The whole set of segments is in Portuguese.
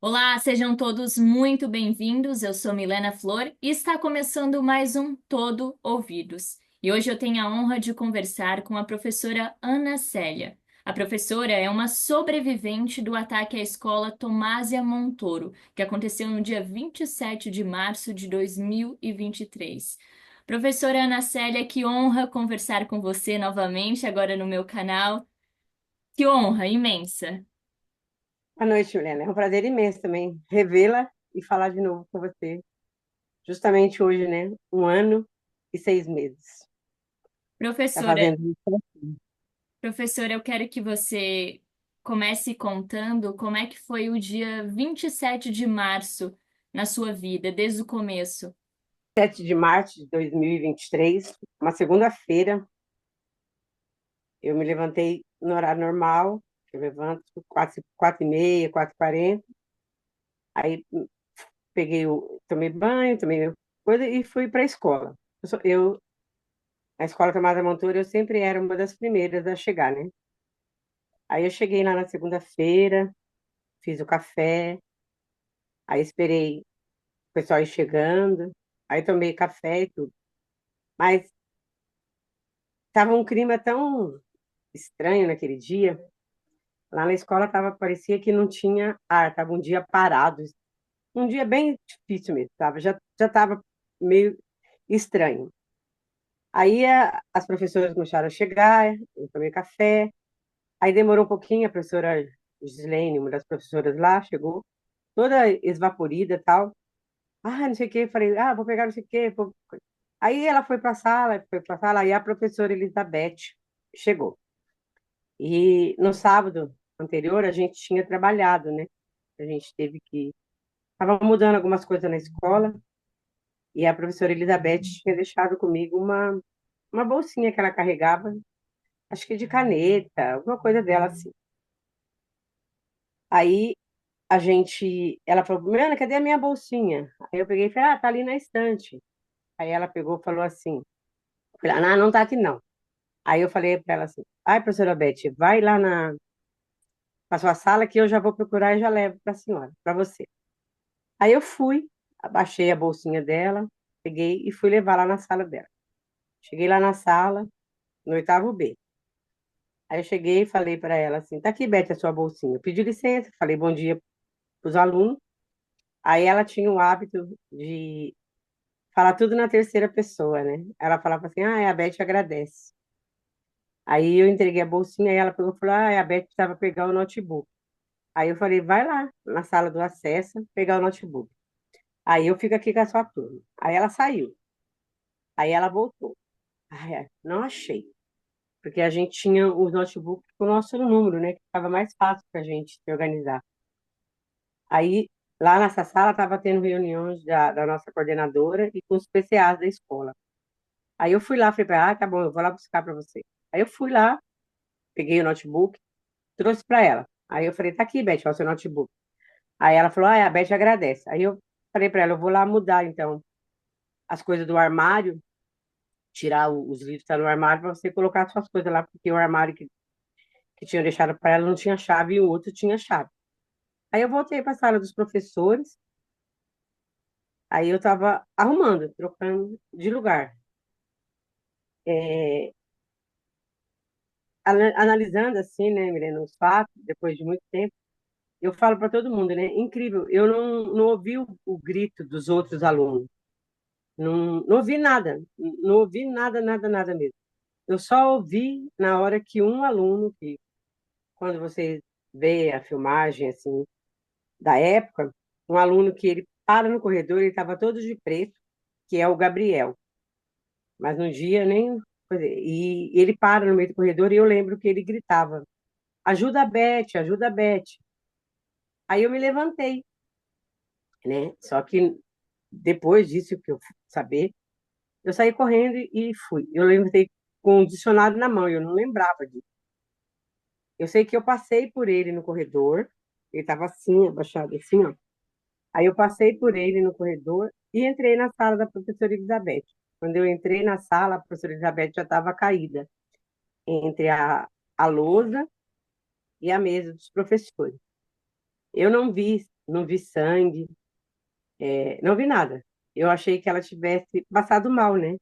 Olá, sejam todos muito bem-vindos. Eu sou Milena Flor e está começando mais um Todo Ouvidos. E hoje eu tenho a honra de conversar com a professora Ana Célia. A professora é uma sobrevivente do ataque à escola Tomásia Montoro, que aconteceu no dia 27 de março de 2023. Professora Ana Célia, que honra conversar com você novamente agora no meu canal. Que honra imensa. Boa noite, Juliana. É um prazer imenso também revê-la e falar de novo com você. Justamente hoje, né? 1 ano e 6 meses. Tá Professora, fazendo isso. Professora, eu quero que você comece contando como é que foi o dia 27 de março na sua vida, desde o começo. 7 de março de 2023, uma segunda-feira. Eu me levantei no horário normal. Eu levanto 4h30, 4h40. Aí tomei banho, tomei minha coisa e fui para a escola. Na escola Tomada Montoura, eu sempre era uma das primeiras a chegar, né? Aí eu cheguei lá na segunda-feira, fiz o café, aí esperei o pessoal ir chegando, aí tomei café e tudo. Mas tava um clima tão estranho naquele dia. Lá na escola parecia que não tinha ar, tava um dia parado, um dia bem difícil mesmo, já tava meio estranho. Aí as professoras começaram a chegar, eu tomei café, aí demorou um pouquinho, a professora Gislene, uma das professoras lá, chegou, toda esvaporida e tal. Ah, não sei o quê, falei, vou pegar não sei o quê. Aí ela foi para a sala, e a professora Elizabeth chegou. E no sábado anterior a gente tinha trabalhado, né? A gente teve que. Estava mudando algumas coisas na escola, e a professora Elizabeth tinha deixado comigo uma bolsinha que ela carregava, acho que de caneta, alguma coisa dela assim. Aí ela falou, Mariana, cadê a minha bolsinha? Aí eu peguei e falei, tá ali na estante. Aí ela pegou e falou assim, eu falei, não, não tá aqui não. Aí eu falei para ela assim, ai, professora Beth, vai lá na sua sala que eu já vou procurar e já levo para a senhora, para você. Aí eu fui, abaixei a bolsinha dela, peguei e fui levar lá na sala dela. Cheguei lá na sala, no oitavo B. Aí eu cheguei e falei para ela assim, tá aqui, Beth, a sua bolsinha. Eu pedi licença, falei bom dia para os alunos. Aí ela tinha o hábito de falar tudo na terceira pessoa, né? Ela falava assim, a Beth agradece. Aí eu entreguei a bolsinha e ela pegou e falou, a Beth precisava pegar o notebook. Aí eu falei, vai lá na sala do acesso pegar o notebook. Aí eu fico aqui com a sua turma. Aí ela saiu. Aí ela voltou. Não achei. Porque a gente tinha os notebooks com o nosso número, né? Que estava mais fácil para a gente se organizar. Aí, lá nessa sala, estava tendo reuniões da nossa coordenadora e com os PCAs da escola. Aí eu fui lá, falei para ela, tá bom, eu vou lá buscar para você. Aí eu fui lá, peguei o notebook, trouxe para ela. Aí eu falei, tá aqui, Beth, ó, o seu notebook. Aí ela falou, a Beth agradece. Aí eu falei para ela, eu vou lá mudar, então, as coisas do armário, tirar os livros que estão no armário para você colocar as suas coisas lá, porque o armário que tinha deixado para ela não tinha chave e o outro tinha chave. Aí eu voltei para a sala dos professores, aí eu estava arrumando, trocando de lugar. É, analisando assim, né, Milena, os fatos, depois de muito tempo, eu falo para todo mundo, né, incrível, eu não ouvi o grito dos outros alunos, não ouvi nada, não ouvi nada, nada, nada mesmo. Eu só ouvi na hora que um aluno, que quando você vê a filmagem assim da época, um aluno que ele para no corredor, ele estava todo de preto, que é o Gabriel, mas no dia nem. E ele para no meio do corredor e eu lembro que ele gritava: ajuda a Beth, ajuda a Beth. Aí eu me levantei, né? Só que depois disso que eu fui saber, eu saí correndo e fui. Eu levantei com o dicionário na mão, eu não lembrava disso. Eu sei que eu passei por ele no corredor, ele estava assim, abaixado assim, ó. Aí eu passei por ele no corredor e entrei na sala da professora Elizabeth. Quando eu entrei na sala, a professora Elizabeth já estava caída entre a lousa e a mesa dos professores. Eu não vi sangue, não vi nada. Eu achei que ela tivesse passado mal, né?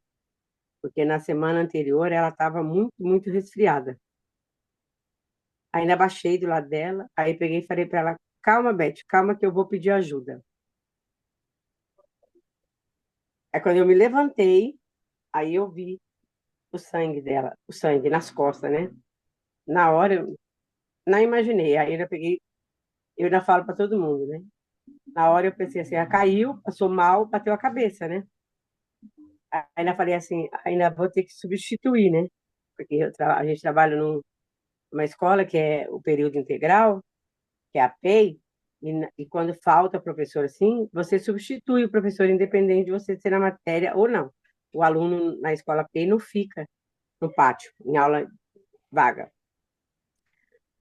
Porque na semana anterior ela estava muito, muito resfriada. Ainda baixei do lado dela, aí peguei e falei para ela: calma, Beth, calma que eu vou pedir ajuda. Aí quando eu me levantei, aí eu vi o sangue dela, o sangue nas costas, né? Na hora eu não imaginei. Aí eu ainda falo para todo mundo, né? Na hora eu pensei assim, ela caiu, passou mal, bateu a cabeça, né? Ainda falei assim, ainda vou ter que substituir, né? Porque a gente trabalha numa escola que é o período integral, que é a PEI, e quando falta professor assim, você substitui o professor independente de você ser na matéria ou não. O aluno na escola PEI não fica no pátio, em aula vaga.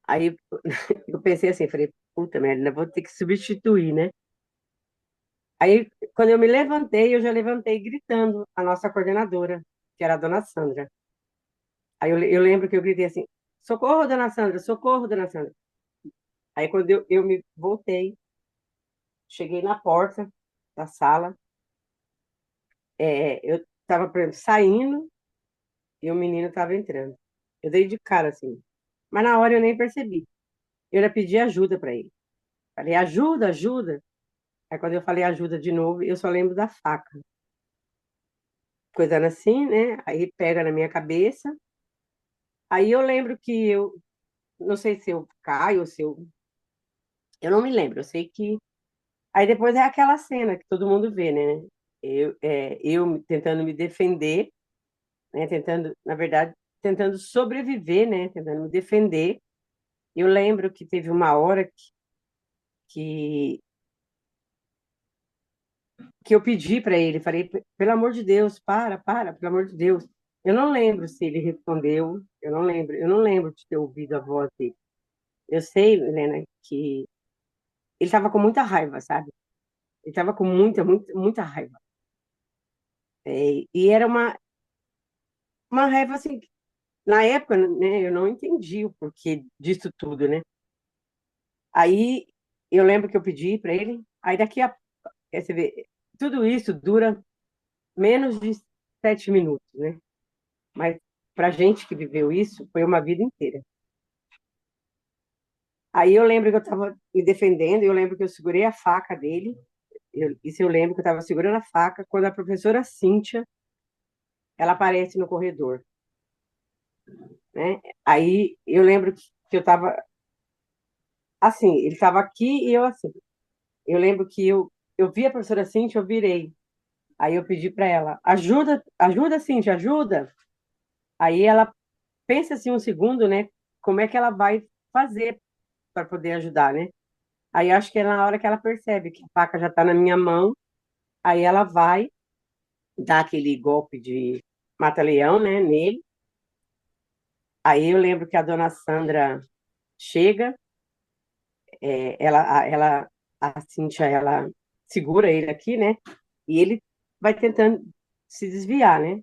Aí eu pensei assim, falei, puta merda, ainda vou ter que substituir, né? Aí, quando eu me levantei, eu já levantei gritando a nossa coordenadora, que era a dona Sandra. Aí eu lembro que eu gritei assim, socorro, dona Sandra, socorro, dona Sandra. Aí, quando eu me voltei, cheguei na porta da sala, eu estava, por exemplo, saindo e o menino estava entrando. Eu dei de cara assim, mas na hora eu nem percebi. Eu já pedi ajuda para ele. Falei, ajuda, ajuda. Aí, quando eu falei ajuda de novo, eu só lembro da faca. Coisando assim, né? Aí pega na minha cabeça. Aí eu lembro que não sei se eu caio ou se eu não me lembro. Eu sei que aí depois é aquela cena que todo mundo vê, né? Eu tentando me defender, né? Tentando, na verdade, tentando sobreviver, né? Tentando me defender. Eu lembro que teve uma hora que, que eu pedi para ele, falei, pelo amor de Deus, pelo amor de Deus. Eu não lembro se ele respondeu, eu não lembro de ter ouvido a voz dele. Eu sei, Helena, que ele estava com muita raiva, sabe? Ele estava com muita, muita, muita raiva. E era uma raiva assim, na época, né, eu não entendi o porquê disso tudo, né? Aí eu lembro que eu pedi para ele, aí você vê, tudo isso dura menos de 7 minutos, né? Mas pra gente que viveu isso, foi uma vida inteira. Aí eu lembro que eu estava me defendendo, eu lembro que eu segurei a faca dele, isso eu lembro que eu estava segurando a faca, quando a professora Cíntia, ela aparece no corredor, né? Aí eu lembro que eu estava assim, ele estava aqui e eu assim. Eu lembro que eu vi a professora Cíntia, eu virei. Aí eu pedi para ela, ajuda, ajuda, Cíntia, ajuda. Aí ela pensa assim um segundo, né? Como é que ela vai fazer para poder ajudar, né? Aí acho que é na hora que ela percebe que a faca já está na minha mão, aí ela vai dar aquele golpe de mata-leão, né, nele. Aí eu lembro que a dona Sandra chega, a Cíntia, ela segura ele aqui, né? E ele vai tentando se desviar, né?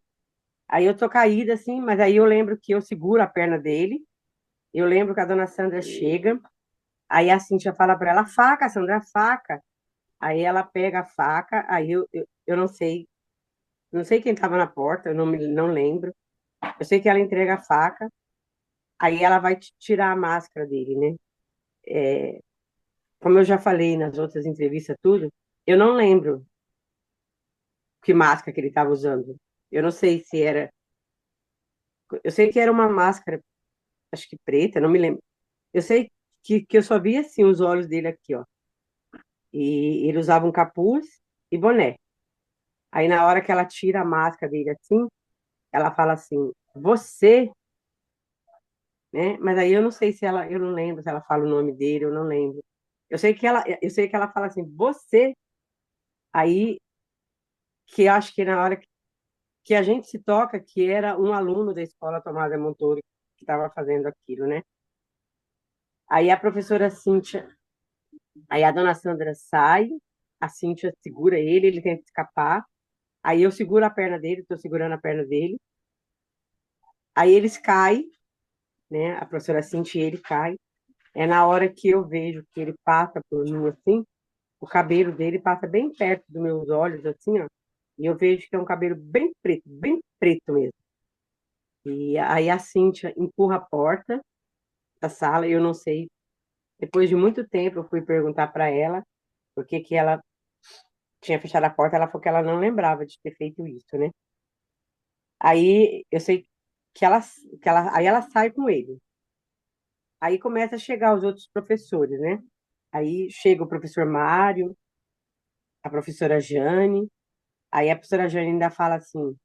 Aí eu tô caída assim, mas aí eu lembro que eu seguro a perna dele. Eu lembro que a dona Sandra chega, aí a Cíntia fala para ela, faca, Sandra, faca. Aí ela pega a faca, aí eu não sei quem estava na porta, eu não lembro. Eu sei que ela entrega a faca, aí ela vai tirar a máscara dele, né? Como eu já falei nas outras entrevistas, tudo, eu não lembro que máscara que ele estava usando. Eu não sei se era. Eu sei que era uma máscara, acho que preta, não me lembro. Eu sei que eu só via assim os olhos dele aqui, ó. E ele usava um capuz e boné. Aí na hora que ela tira a máscara dele assim, ela fala assim, você, né? Mas aí eu não sei se ela, eu não lembro se ela fala o nome dele, eu não lembro. Eu sei que ela fala assim, você. Aí que eu acho que na hora que a gente se toca, que era um aluno da escola Tomada Montoro que estava fazendo aquilo, né? Aí a professora Cíntia, aí a dona Sandra sai, a Cíntia segura ele tenta escapar, aí eu seguro a perna dele, estou segurando a perna dele, aí eles caem, né? A professora Cíntia e ele cai, É na hora que eu vejo que ele passa por mim assim, o cabelo dele passa bem perto dos meus olhos, assim, ó. E eu vejo que é um cabelo bem preto mesmo. E aí a Cíntia empurra a porta da sala, e eu não sei. Depois de muito tempo, eu fui perguntar para ela por que que ela tinha fechado a porta. Ela falou que ela não lembrava de ter feito isso, né? Aí eu sei aí ela sai com ele. Aí começa a chegar os outros professores, né? Aí chega o professor Mário, a professora Jane. Aí a professora Jane ainda fala assim: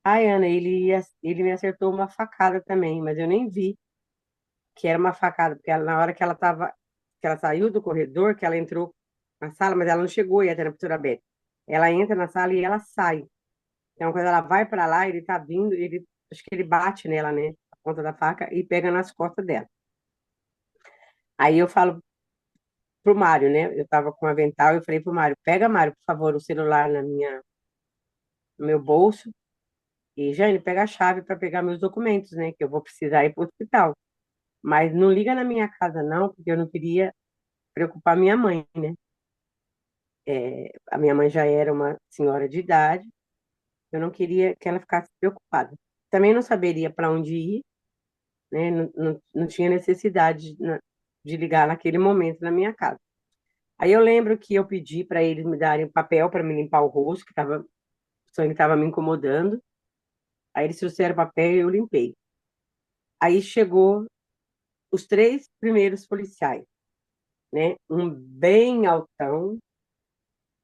ai, Ana, ele me acertou uma facada também, mas eu nem vi que era uma facada, porque na hora que que ela saiu do corredor, que ela entrou na sala, mas ela não chegou e até na professora Beth. Ela entra na sala e ela sai. Então, quando ela vai para lá, ele tá vindo, acho que ele bate nela, né? A ponta da faca e pega nas costas dela. Aí eu falo pro Mário, né? Eu tava com um avental, eu falei pro Mário: pega, Mário, por favor, o celular no meu bolso. E, Jane, pega a chave para pegar meus documentos, né? Que eu vou precisar ir pro hospital. Mas não liga na minha casa, não, porque eu não queria preocupar minha mãe, né? A minha mãe já era uma senhora de idade, eu não queria que ela ficasse preocupada. Também não saberia para onde ir, né? Não tinha necessidade de ligar naquele momento na minha casa. Aí eu lembro que eu pedi para eles me darem papel para me limpar o rosto, o sangue estava me incomodando. Aí eles trouxeram papel e eu limpei. Aí chegou os três primeiros policiais, né? Um bem altão,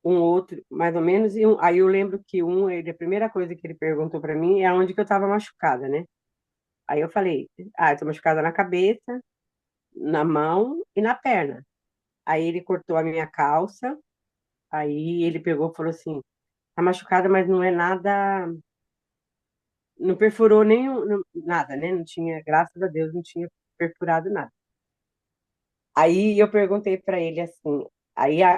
um outro mais ou menos, aí eu lembro que a primeira coisa que ele perguntou para mim é onde que eu estava machucada, né? Aí eu falei: ah, eu tô machucada na cabeça, na mão e na perna. Aí ele cortou a minha calça, aí ele pegou e falou assim: tá machucada, mas não é nada, não perfurou nada, né? Não tinha, graças a Deus, não tinha perfurado nada. Aí eu perguntei para ele assim,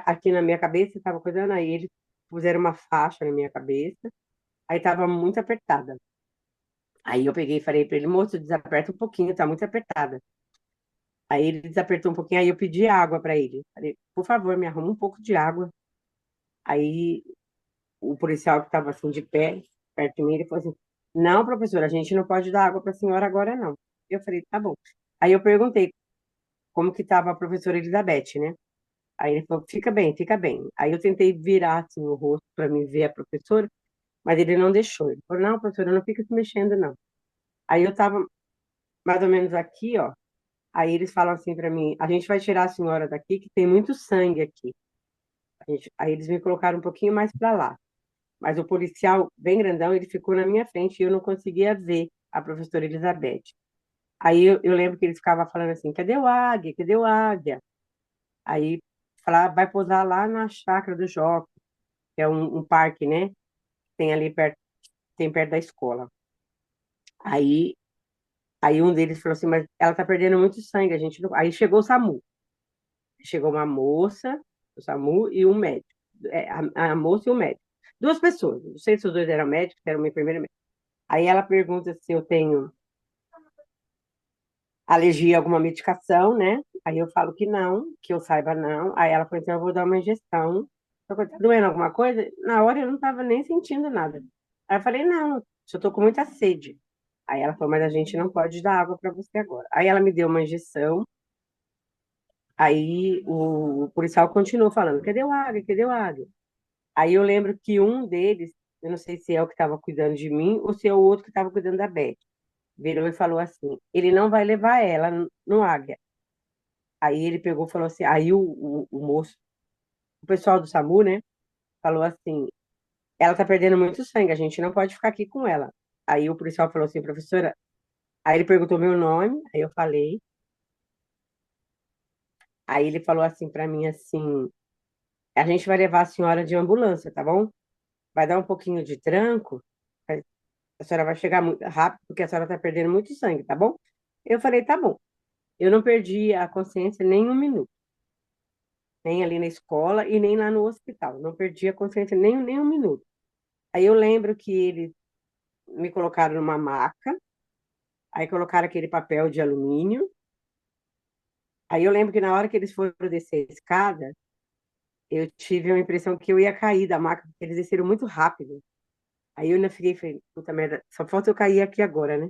aqui na minha cabeça estava coisando, aí eles puseram uma faixa na minha cabeça, aí estava muito apertada. Aí eu peguei e falei para ele: moço, desaperta um pouquinho, tá muito apertada. Aí ele desapertou um pouquinho, aí eu pedi água para ele. Falei: por favor, me arruma um pouco de água. Aí o policial que estava assim de pé, perto de mim, ele falou assim: não, professora, a gente não pode dar água para a senhora agora, não. Eu falei: tá bom. Aí eu perguntei como que estava a professora Elizabeth, né? Aí ele falou: fica bem, fica bem. Aí eu tentei virar assim o rosto para me ver a professora, mas ele não deixou. Ele falou: não, professora, não fica se mexendo, não. Aí eu estava mais ou menos aqui, ó. Aí eles falam assim para mim: a gente vai tirar a senhora daqui, que tem muito sangue aqui. Aí eles me colocaram um pouquinho mais para lá. Mas o policial, bem grandão, ele ficou na minha frente e eu não conseguia ver a professora Elizabeth. Aí eu lembro que ele ficava falando assim: cadê o águia? Cadê o águia? Aí falava: vai pousar lá na chácara do Joca, que é um parque, né? Tem ali perto, tem perto da escola. Aí, aí um deles falou assim: mas ela tá perdendo muito sangue, a gente não... Aí chegou o SAMU. Chegou uma moça, o SAMU e um médico. A moça e o médico. Duas pessoas. Não sei se os dois eram médicos, era uma enfermeira. Aí ela pergunta se eu tenho alergia a alguma medicação, né? Aí eu falo que não, que eu saiba não. Aí ela falou: então eu vou dar uma injeção. Eu falei: tá doendo alguma coisa? Na hora eu não estava nem sentindo nada. Aí eu falei: não, eu tô com muita sede. Aí ela falou: mas a gente não pode dar água para você agora. Aí ela me deu uma injeção. Aí o policial continuou falando: cadê o água? Cadê o água? Aí eu lembro que um deles, eu não sei se é o que estava cuidando de mim ou se é o outro que estava cuidando da Beth, virou e falou assim: ele não vai levar ela no Águia. Aí ele pegou e falou assim, aí o moço, o pessoal do SAMU, né, falou assim: ela tá perdendo muito sangue, a gente não pode ficar aqui com ela. Aí o policial falou assim: professora, aí ele perguntou meu nome, aí eu falei, aí ele falou assim para mim assim: a gente vai levar a senhora de ambulância, tá bom? Vai dar um pouquinho de tranco, a senhora vai chegar muito rápido, porque a senhora tá perdendo muito sangue, tá bom? Eu falei: tá bom. Eu não perdi a consciência nem um minuto, nem ali na escola e nem lá no hospital. Não perdi a consciência nem um minuto. Aí eu lembro que eles me colocaram numa maca, aí colocaram aquele papel de alumínio, Aí eu lembro que na hora que eles foram descer a escada, eu tive a impressão que eu ia cair da maca, porque eles desceram muito rápido. Aí eu ainda fiquei, falei, puta merda, só falta eu cair aqui agora, né?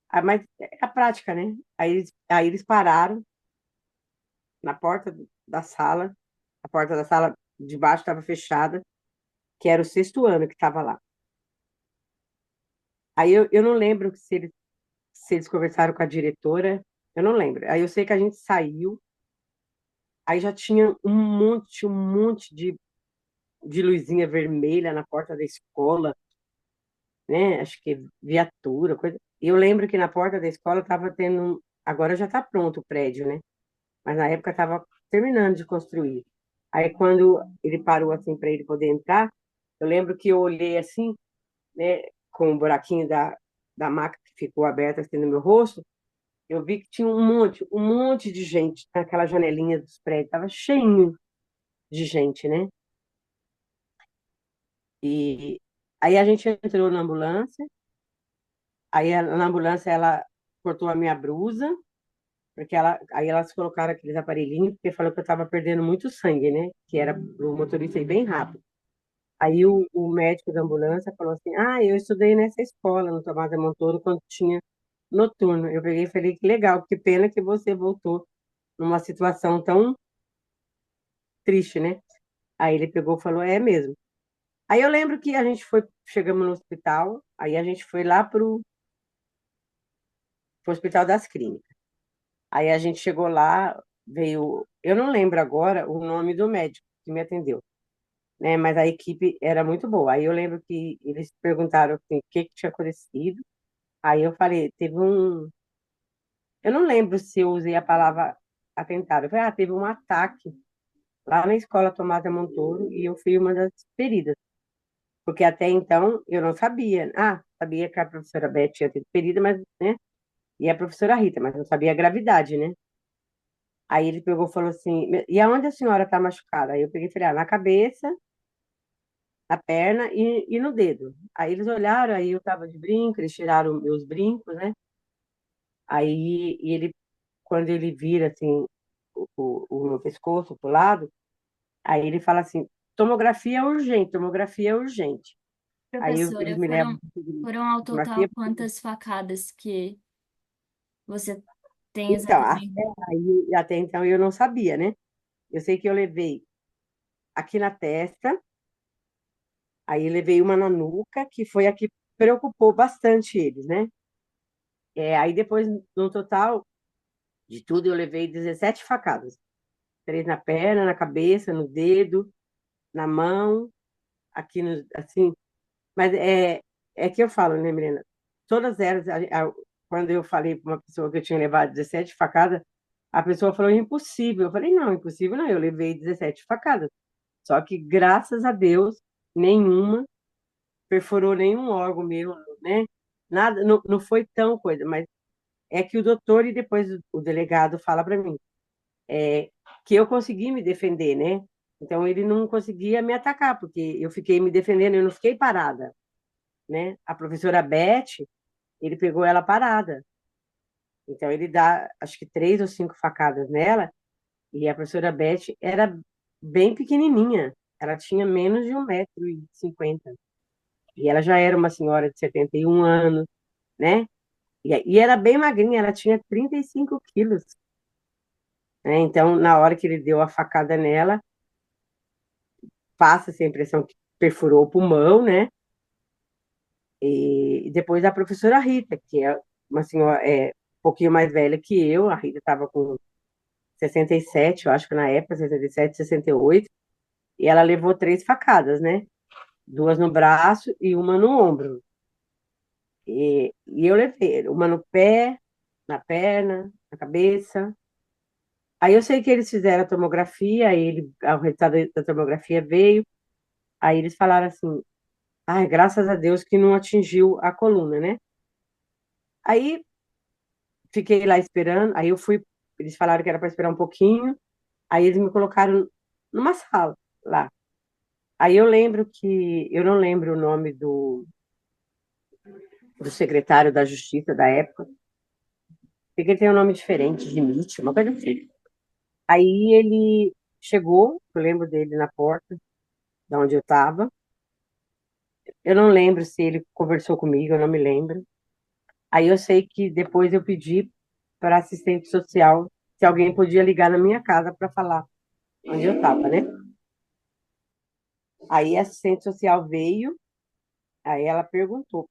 Ah, mas é a prática, né? Aí eles pararam na porta da sala, a porta da sala de baixo estava fechada, que era o sexto ano que estava lá. Aí eu não lembro se eles conversaram com a diretora, eu não lembro. Aí eu sei que a gente saiu, aí já tinha um monte de luzinha vermelha na porta da escola, né? Acho que viatura, coisa. E eu lembro que na porta da escola estava tendo. Agora já está pronto o prédio, né? Mas na época estava terminando de construir. Aí quando ele parou assim para ele poder entrar, eu lembro que eu olhei assim, né, com o buraquinho da maca que ficou aberta assim no meu rosto, eu vi que tinha um monte de gente naquela janelinha dos prédios, estava cheinho de gente, né? E aí a gente entrou na ambulância, na ambulância ela cortou a minha blusa, porque aí elas colocaram aqueles aparelhinhos, porque falou que eu estava perdendo muito sangue, né? Que era o motorista ir bem rápido. Aí o médico da ambulância falou assim: Ah, eu estudei nessa escola, no Tomás de Montoro, quando tinha noturno. Eu peguei e falei: Que legal, que pena que você voltou numa situação tão triste, né? Aí ele pegou e falou: É mesmo. Aí eu lembro que a gente chegamos no hospital, aí a gente foi lá pro Hospital das Clínicas. Aí a gente chegou lá, veio, eu não lembro agora o nome do médico que me atendeu, né? Mas a equipe era muito boa. Aí eu lembro que eles perguntaram assim, o que que tinha acontecido. Aí eu falei, teve um, eu não lembro se eu usei a palavra atentado. Eu falei, teve um ataque lá na escola Tomás de Montoro e eu fui uma das feridas. Porque até então eu não sabia. Sabia que a professora Beth tinha sido ferida, mas, né? E a professora Rita, mas não sabia a gravidade, né? Aí ele pegou e falou assim: E aonde a senhora está machucada? Aí eu peguei e falei: Na cabeça, na perna e no dedo. Aí eles olharam, aí eu estava de brinco, eles tiraram meus brincos, né? Aí quando ele vira assim, o meu pescoço pro lado, aí ele fala assim: tomografia é urgente. Aí eles Professora, me levam foram ao pra tomografia. total quantas facadas que você tem Então, exatamente? até então eu não sabia, né? Eu sei que eu levei aqui na testa, aí levei uma na nuca, que foi a que preocupou bastante eles, né? Aí depois, no total de tudo, eu levei 17 facadas. Três na perna, na cabeça, no dedo, na mão, aqui no, assim. Mas é que eu falo, né, Milena? Todas elas, quando eu falei para uma pessoa que eu tinha levado 17 facadas, a pessoa falou impossível. Eu falei, não, impossível não, eu levei 17 facadas. Só que, graças a Deus, nenhuma perfurou nenhum órgão meu, né? Nada, não, não foi tão coisa, mas é que o doutor e depois o delegado fala para mim que eu consegui me defender, né? Então ele não conseguia me atacar, porque eu fiquei me defendendo, eu não fiquei parada, né? A professora Beth, ele pegou ela parada. Então ele dá, acho que 3 ou 5 facadas nela, e a professora Beth era bem pequenininha, ela tinha menos de 1,50 m. E ela já era uma senhora de 71 anos, né? E era bem magrinha, ela tinha 35 quilos, né? Então, na hora que ele deu a facada nela, passa-se a impressão que perfurou o pulmão, né? E depois a professora Rita, que é uma senhora um pouquinho mais velha que eu, a Rita estava com 67, eu acho que na época, 67, 68, e ela levou 3 facadas, né? 2 no braço e uma no ombro. E eu levei uma no pé, na perna, na cabeça. Aí eu sei que eles fizeram a tomografia, o resultado da tomografia veio, aí eles falaram assim, ai, graças a Deus que não atingiu a coluna, né? Aí fiquei lá esperando, eles falaram que era para esperar um pouquinho, aí eles me colocaram numa sala lá. Aí eu lembro eu não lembro o nome do secretário da Justiça da época, sei que ele tem um nome diferente, de Mitch, uma coisa assim. Aí ele chegou, eu lembro dele na porta, da onde eu estava. Eu não lembro se ele conversou comigo, eu não me lembro. Aí eu sei que depois eu pedi para assistente social se alguém podia ligar na minha casa para falar onde eu estava, né? Aí a assistente social veio, aí ela perguntou,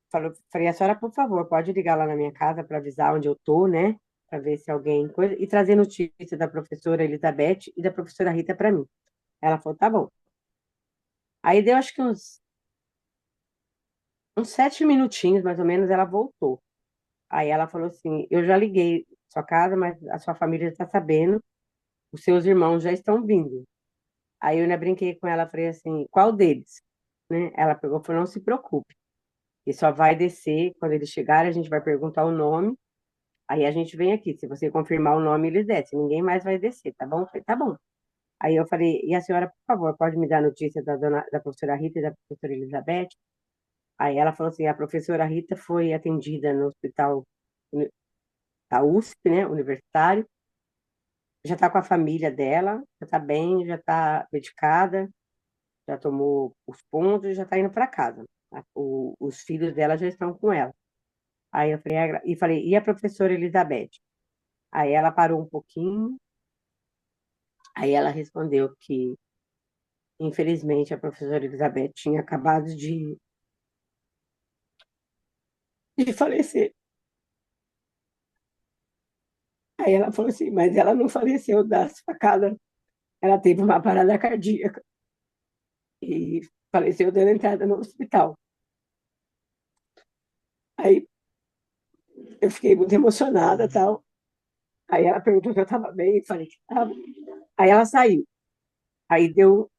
falei, a senhora, por favor, pode ligar lá na minha casa para avisar onde eu tô, né? Para ver se alguém coisa e trazer notícia da professora Elizabeth e da professora Rita para mim. Ela falou, tá bom. Aí deu acho que uns 7 minutinhos, mais ou menos, ela voltou. Aí ela falou assim, eu já liguei sua casa, mas a sua família está sabendo, os seus irmãos já estão vindo. Aí eu ainda brinquei com ela, falei assim, qual deles? Né? Ela pegou e falou, não se preocupe, ele só vai descer, quando eles chegarem, a gente vai perguntar o nome, aí a gente vem aqui, se você confirmar o nome, eles descem, ninguém mais vai descer, tá bom? Eu falei, tá bom. Aí eu falei, e a senhora, por favor, pode me dar notícia da professora Rita e da professora Elizabeth? Aí ela falou assim, a professora Rita foi atendida no hospital da USP, né, universitário, já está com a família dela, já está bem, já está medicada, já tomou os pontos e já está indo para casa. Os filhos dela já estão com ela. Aí eu falei, e a professora Elizabeth? Aí ela parou um pouquinho, aí ela respondeu que, infelizmente, a professora Elizabeth tinha acabado de falecer. Aí ela falou assim, mas ela não faleceu das facadas, ela teve uma parada cardíaca e faleceu dando entrada no hospital. Aí eu fiquei muito emocionada, tal. Aí ela perguntou se eu estava bem, falei que estava. Aí ela saiu. Aí deu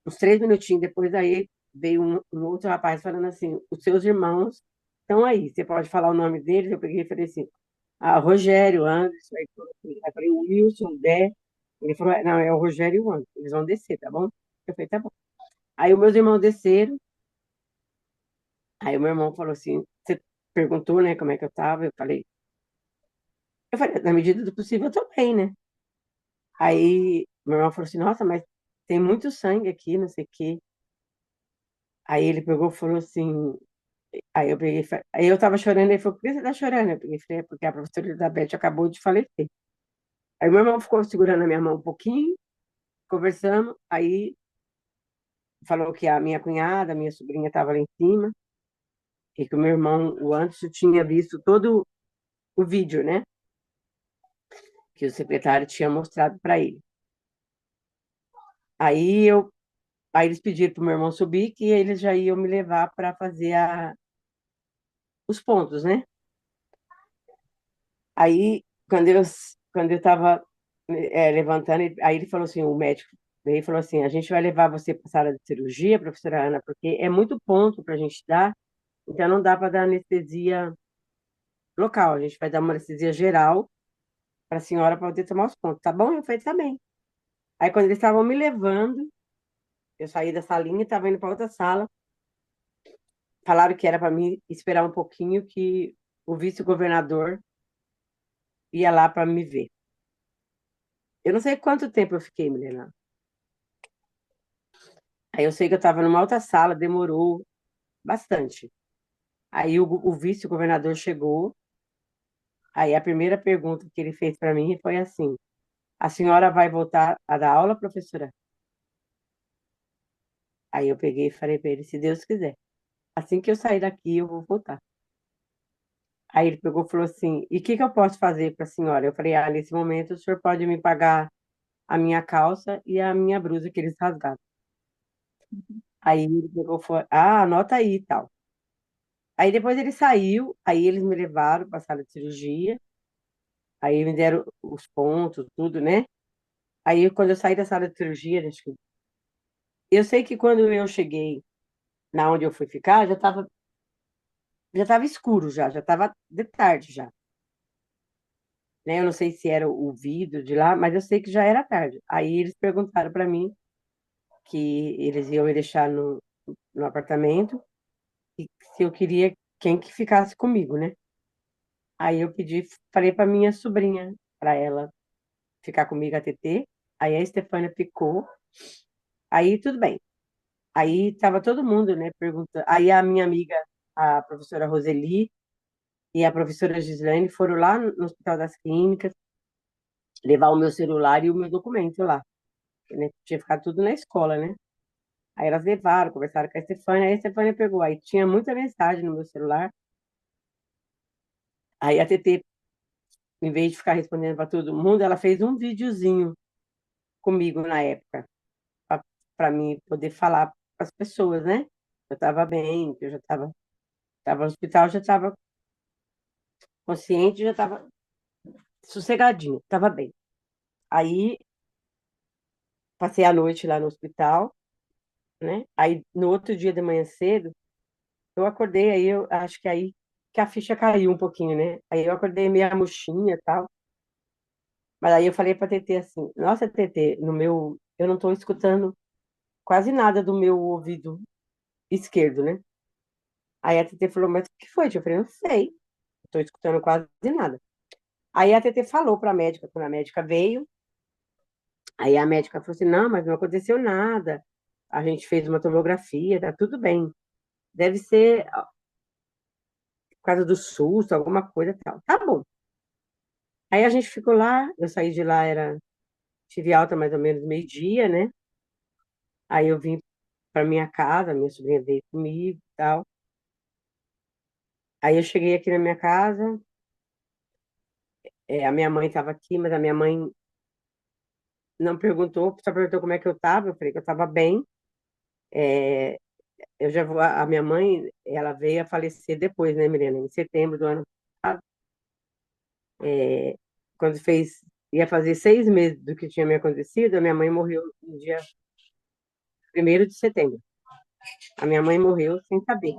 uns 3 minutinhos depois, aí veio um outro rapaz falando assim, os seus irmãos estão aí, você pode falar o nome deles? Eu peguei e falei assim, Rogério, Anderson, aí falei, o Wilson, o Dé. Ele falou, não, é o Rogério e o Anderson, eles vão descer, tá bom? Eu falei, tá bom. Aí os meus irmãos desceram, aí o meu irmão falou assim, você perguntou, né, como é que eu tava? Eu falei, na medida do possível, eu tô bem, né? Aí meu irmão falou assim, nossa, mas tem muito sangue aqui, não sei o quê. Aí ele pegou e falou assim, aí eu tava chorando, ele falou, por que você tá chorando? Eu peguei e falei, "É porque a professora Elizabeth acabou de falecer." Aí meu irmão ficou segurando a minha mão um pouquinho, conversando, aí falou que a minha cunhada, a minha sobrinha estava lá em cima, e que o meu irmão, o Anderson, tinha visto todo o vídeo, né? Que o secretário tinha mostrado para ele. Aí eu, aí eles pediram para o meu irmão subir, que eles já iam me levar para fazer os pontos, né? Aí, quando eu estava levantando, aí ele falou assim, o médico veio e falou assim, a gente vai levar você para a sala de cirurgia, professora Ana, porque é muito ponto para a gente dar, então não dá para dar anestesia local, a gente vai dar uma anestesia geral para a senhora poder tomar os pontos, tá bom? Eu falei, tá bem. Aí quando eles estavam me levando, eu saí da salinha e estava indo para outra sala, falaram que era para mim esperar um pouquinho, que o vice-governador ia lá para me ver. Eu não sei quanto tempo eu fiquei, Milena. Aí eu sei que eu estava numa outra sala, demorou bastante. Aí o vice-governador chegou, aí a primeira pergunta que ele fez para mim foi assim: a senhora vai voltar a dar aula, professora? Aí eu peguei e falei para ele: se Deus quiser. Assim que eu sair daqui, eu vou voltar. Aí ele pegou e falou assim: e o que que eu posso fazer para a senhora? Eu falei: nesse momento o senhor pode me pagar a minha calça e a minha blusa que eles rasgaram. Aí ele pegou e falou: anota aí e tal. Aí depois ele saiu, aí eles me levaram para a sala de cirurgia. Aí me deram os pontos, tudo, né? Aí quando eu saí da sala de cirurgia, acho que eu sei que quando eu cheguei na onde eu fui ficar, já tava escuro já tava de tarde já, né? Eu não sei se era o vidro de lá, mas eu sei que já era tarde. Aí eles perguntaram para mim que eles iam me deixar no apartamento e se eu queria quem que ficasse comigo, né? Aí eu falei para minha sobrinha, para ela ficar comigo a TT. Aí a Estefânia ficou. Aí tudo bem. Aí tava todo mundo, né, perguntando. Aí a minha amiga, a professora Roseli e a professora Gislaine foram lá no Hospital das Clínicas levar o meu celular e o meu documento lá, né? Tinha ficado tudo na escola, né? Aí elas levaram, conversaram com a Estefânia, aí a Estefânia pegou. Aí tinha muita mensagem no meu celular. Aí a TT, em vez de ficar respondendo para todo mundo, ela fez um videozinho comigo na época, para mim poder falar para as pessoas, né? Eu estava bem, que eu já estava no hospital, já estava consciente, já estava sossegadinho, estava bem. Aí passei a noite lá no hospital, né? Aí no outro dia de manhã cedo, eu acordei, aí eu acho que aí que a ficha caiu um pouquinho, né? Aí eu acordei meio murchinha e tal. Mas aí eu falei pra Tetê assim, nossa, Tetê, eu não tô escutando quase nada do meu ouvido esquerdo, né? Aí a Tetê falou, mas o que foi, tia? Eu falei, não sei, não tô escutando quase nada. Aí a Tetê falou pra médica, quando a médica veio, aí a médica falou assim, não, mas não aconteceu nada. A gente fez uma tomografia, tá tudo bem. Deve ser por causa do susto, alguma coisa e tal. Tá bom. Aí a gente ficou lá, eu saí de lá, tive alta mais ou menos meio-dia, né? Aí eu vim para minha casa, minha sobrinha veio comigo e tal. Aí eu cheguei aqui na minha casa, a minha mãe estava aqui, mas a minha mãe não perguntou, só perguntou como é que eu estava. Eu falei que eu estava bem. É, eu já vou, a minha mãe, ela veio a falecer depois, né, Milena? Em setembro do ano passado, é, quando ia fazer 6 meses do que tinha me acontecido, a minha mãe morreu no dia 1º de setembro. A minha mãe morreu sem saber,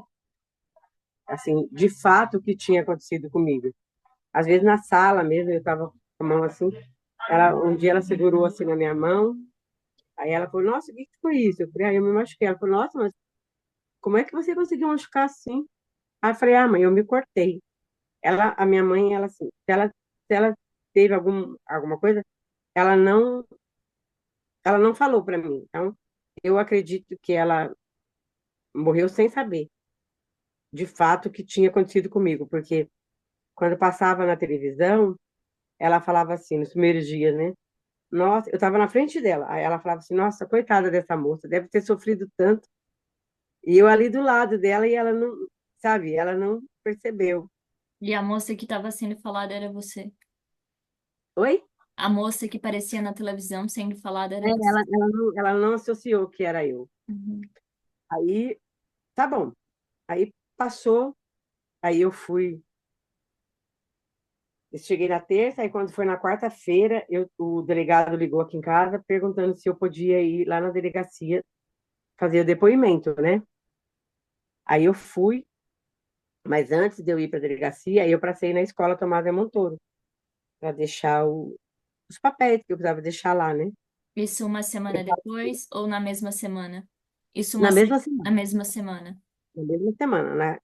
assim, de fato o que tinha acontecido comigo. Às vezes na sala mesmo, eu estava com a mão assim, um dia ela segurou assim na minha mão, aí ela falou, nossa, o que que foi isso? Eu falei, eu me machuquei. Ela falou, nossa, mas como é que você conseguiu machucar assim? Aí eu falei, mãe, eu me cortei. A minha mãe, ela assim, se ela teve alguma coisa, ela não, ela não falou para mim. Então, eu acredito que ela morreu sem saber, de fato, o que tinha acontecido comigo, porque quando passava na televisão, ela falava assim, nos primeiros dias, né? Nossa, eu estava na frente dela. Aí ela falava assim: Nossa, coitada dessa moça, deve ter sofrido tanto. E eu ali do lado dela e ela não, sabe, ela não percebeu. E a moça que estava sendo falada era você. Oi? A moça que parecia na televisão sendo falada É, era você. ela não associou que era eu. Uhum. Aí, tá bom. Aí passou, aí eu cheguei na terça, aí quando foi na quarta-feira, o delegado ligou aqui em casa perguntando se eu podia ir lá na delegacia fazer o depoimento, né? Aí eu fui, mas antes de eu ir para a delegacia, aí eu passei na escola Tomás Montoro para deixar os papéis que eu precisava deixar lá, né? Isso uma semana depois ou na mesma semana? Isso Na mesma na semana, mesma semana. na mesma semana, né?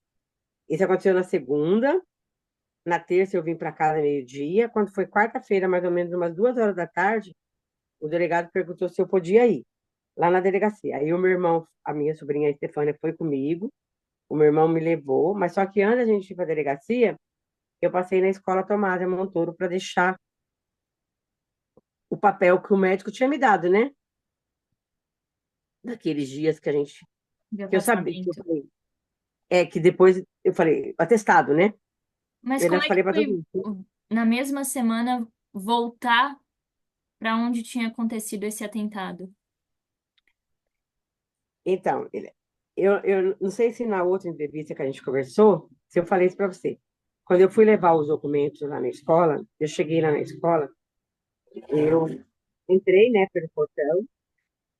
Isso aconteceu na segunda, na terça eu vim para casa meio-dia, quando foi quarta-feira, mais ou menos umas 2 horas da tarde, o delegado perguntou se eu podia ir lá na delegacia. Aí o meu irmão, a minha sobrinha a Estefânia foi comigo, o meu irmão me levou, mas só que antes da gente ir para a delegacia, eu passei na escola Tomás Montoro para deixar o papel que o médico tinha me dado, né? Daqueles dias De que eu sabia, que eu afastamento. falei, que depois eu falei, atestado, né? Mas Eu ainda como é que falei para todo foi mundo. na mesma semana voltar para onde tinha acontecido esse atentado? Então, eu não sei se na outra entrevista que a gente conversou, se eu falei isso para você. Quando eu fui levar os documentos lá na escola, eu cheguei lá na escola, eu entrei, né, pelo portão,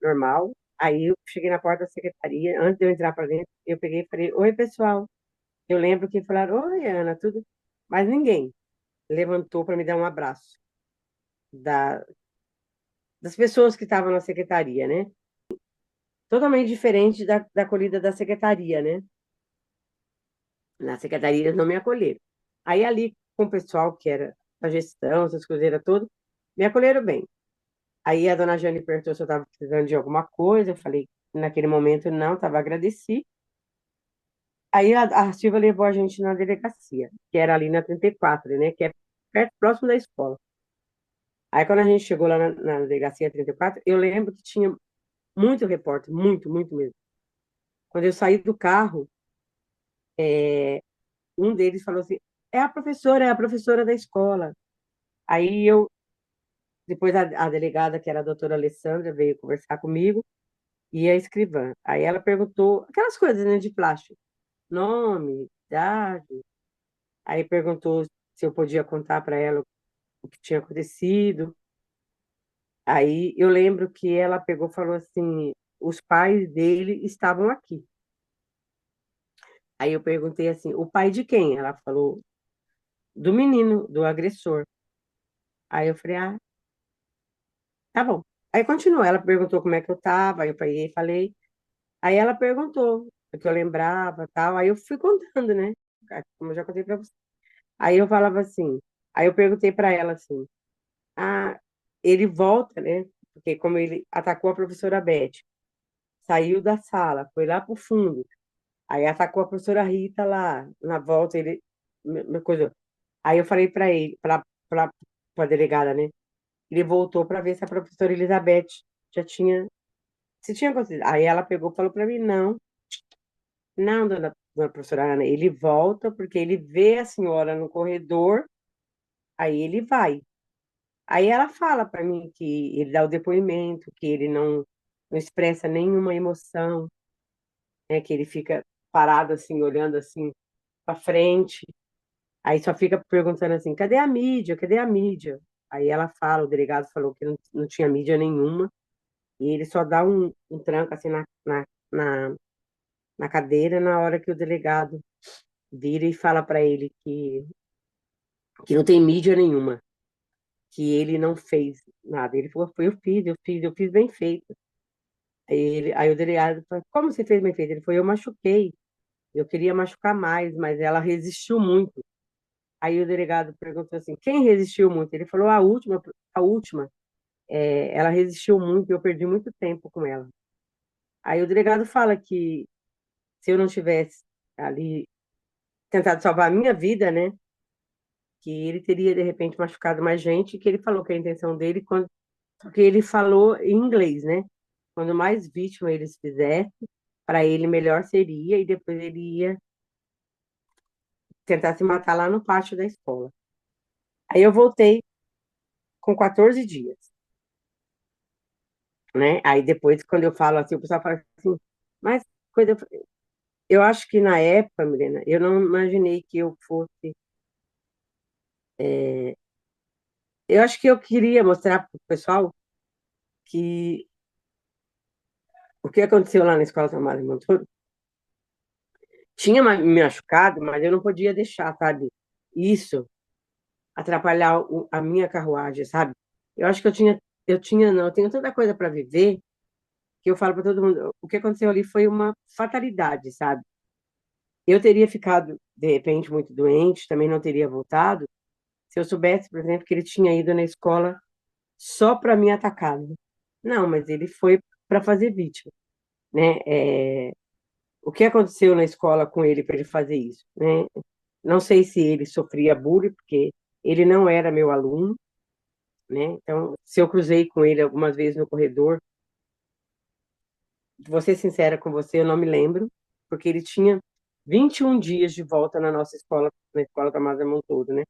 normal. Aí eu cheguei na porta da secretaria, antes de eu entrar para dentro, eu peguei e falei, oi, pessoal. Eu lembro que falaram, oi, Ana, tudo. Mas ninguém levantou para me dar um abraço da, das pessoas que estavam na secretaria, né? Totalmente diferente da acolhida da secretaria, né? Na secretaria eles não me acolheram. Aí ali, com o pessoal que era da gestão, essas coisas era tudo, me acolheram bem. Aí a dona Jane perguntou se eu estava precisando de alguma coisa, eu falei, naquele momento não, estava agradecido. Aí a Silvia levou a gente na delegacia, que era ali na 34, né, que é perto, próximo da escola. Aí quando a gente chegou lá na delegacia 34, eu lembro que tinha muito repórter, muito, muito mesmo. Quando eu saí do carro, um deles falou assim, é a professora da escola. Aí eu, depois a delegada, que era a doutora Alessandra, veio conversar comigo, e a escrivã. Aí ela perguntou, aquelas coisas, né, de plástico, nome, idade. Aí perguntou se eu podia contar para ela o que tinha acontecido. Aí eu lembro que ela pegou e falou assim, os pais dele estavam aqui. Aí eu perguntei assim, o pai de quem? Ela falou, do menino, do agressor. Aí eu falei, ah, tá bom. Aí continuou, ela perguntou como é que eu tava, aí eu peguei e falei. Aí ela perguntou o que eu lembrava, tal. Aí eu fui contando, né? Como eu já contei pra você. Aí eu falava assim, aí eu perguntei para ela assim, ah, ele volta, né? Porque como ele atacou a professora Beth, saiu da sala, foi lá pro fundo, aí atacou a professora Rita lá, na volta, ele, coisa. Aí eu falei para ele, para a delegada, né? Ele voltou para ver se a professora Elizabeth já tinha, se tinha acontecido. Aí ela pegou e falou para mim, não, não, dona professora Ana, ele volta porque ele vê a senhora no corredor, aí ele vai. Aí ela fala para mim que ele dá o depoimento, que ele não expressa nenhuma emoção, né, que ele fica parado assim, olhando assim para frente, aí só fica perguntando assim, cadê a mídia? Cadê a mídia? Aí ela fala, o delegado falou que não tinha mídia nenhuma, e ele só dá um tranco assim na, na cadeira na hora que o delegado vira e fala para ele que não tem mídia nenhuma, que ele não fez nada. Ele falou, foi, eu fiz bem feito. Aí o delegado falou, como você fez bem feito? Ele falou, eu machuquei, eu queria machucar mais, mas ela resistiu muito. Aí o delegado perguntou assim, quem resistiu muito? Ele falou, a última, ela resistiu muito e eu perdi muito tempo com ela. Aí o delegado fala que se eu não tivesse ali tentado salvar a minha vida, né, que ele teria de repente machucado mais gente, que ele falou que a intenção dele, porque ele falou em inglês, né? Quando mais vítima eles fizessem, para ele melhor seria, e depois ele ia tentar se matar lá no pátio da escola. Aí eu voltei com 14 dias, né? Aí depois, quando eu falo assim, o pessoal fala assim, mas coisa. Eu acho que na época, Milena, eu não imaginei que eu fosse. Eu acho que eu queria mostrar para o pessoal que o que aconteceu lá na Escola Tomás Montoro tinha me machucado, mas eu não podia deixar, sabe? Isso atrapalhar a minha carruagem, sabe? Eu acho que não, eu tenho tanta coisa para viver que eu falo para todo mundo, o que aconteceu ali foi uma fatalidade, sabe? Eu teria ficado, de repente, muito doente, também não teria voltado, se eu soubesse, por exemplo, que ele tinha ido na escola só para me atacar, né? Não, mas ele foi para fazer vítima, né? O que aconteceu na escola com ele para ele fazer isso, né? Não sei se ele sofria bullying, porque ele não era meu aluno, né? Então, se eu cruzei com ele algumas vezes no corredor, vou ser sincera com você, eu não me lembro, porque ele tinha 21 dias de volta na nossa escola, na escola Tomás Montouro, né?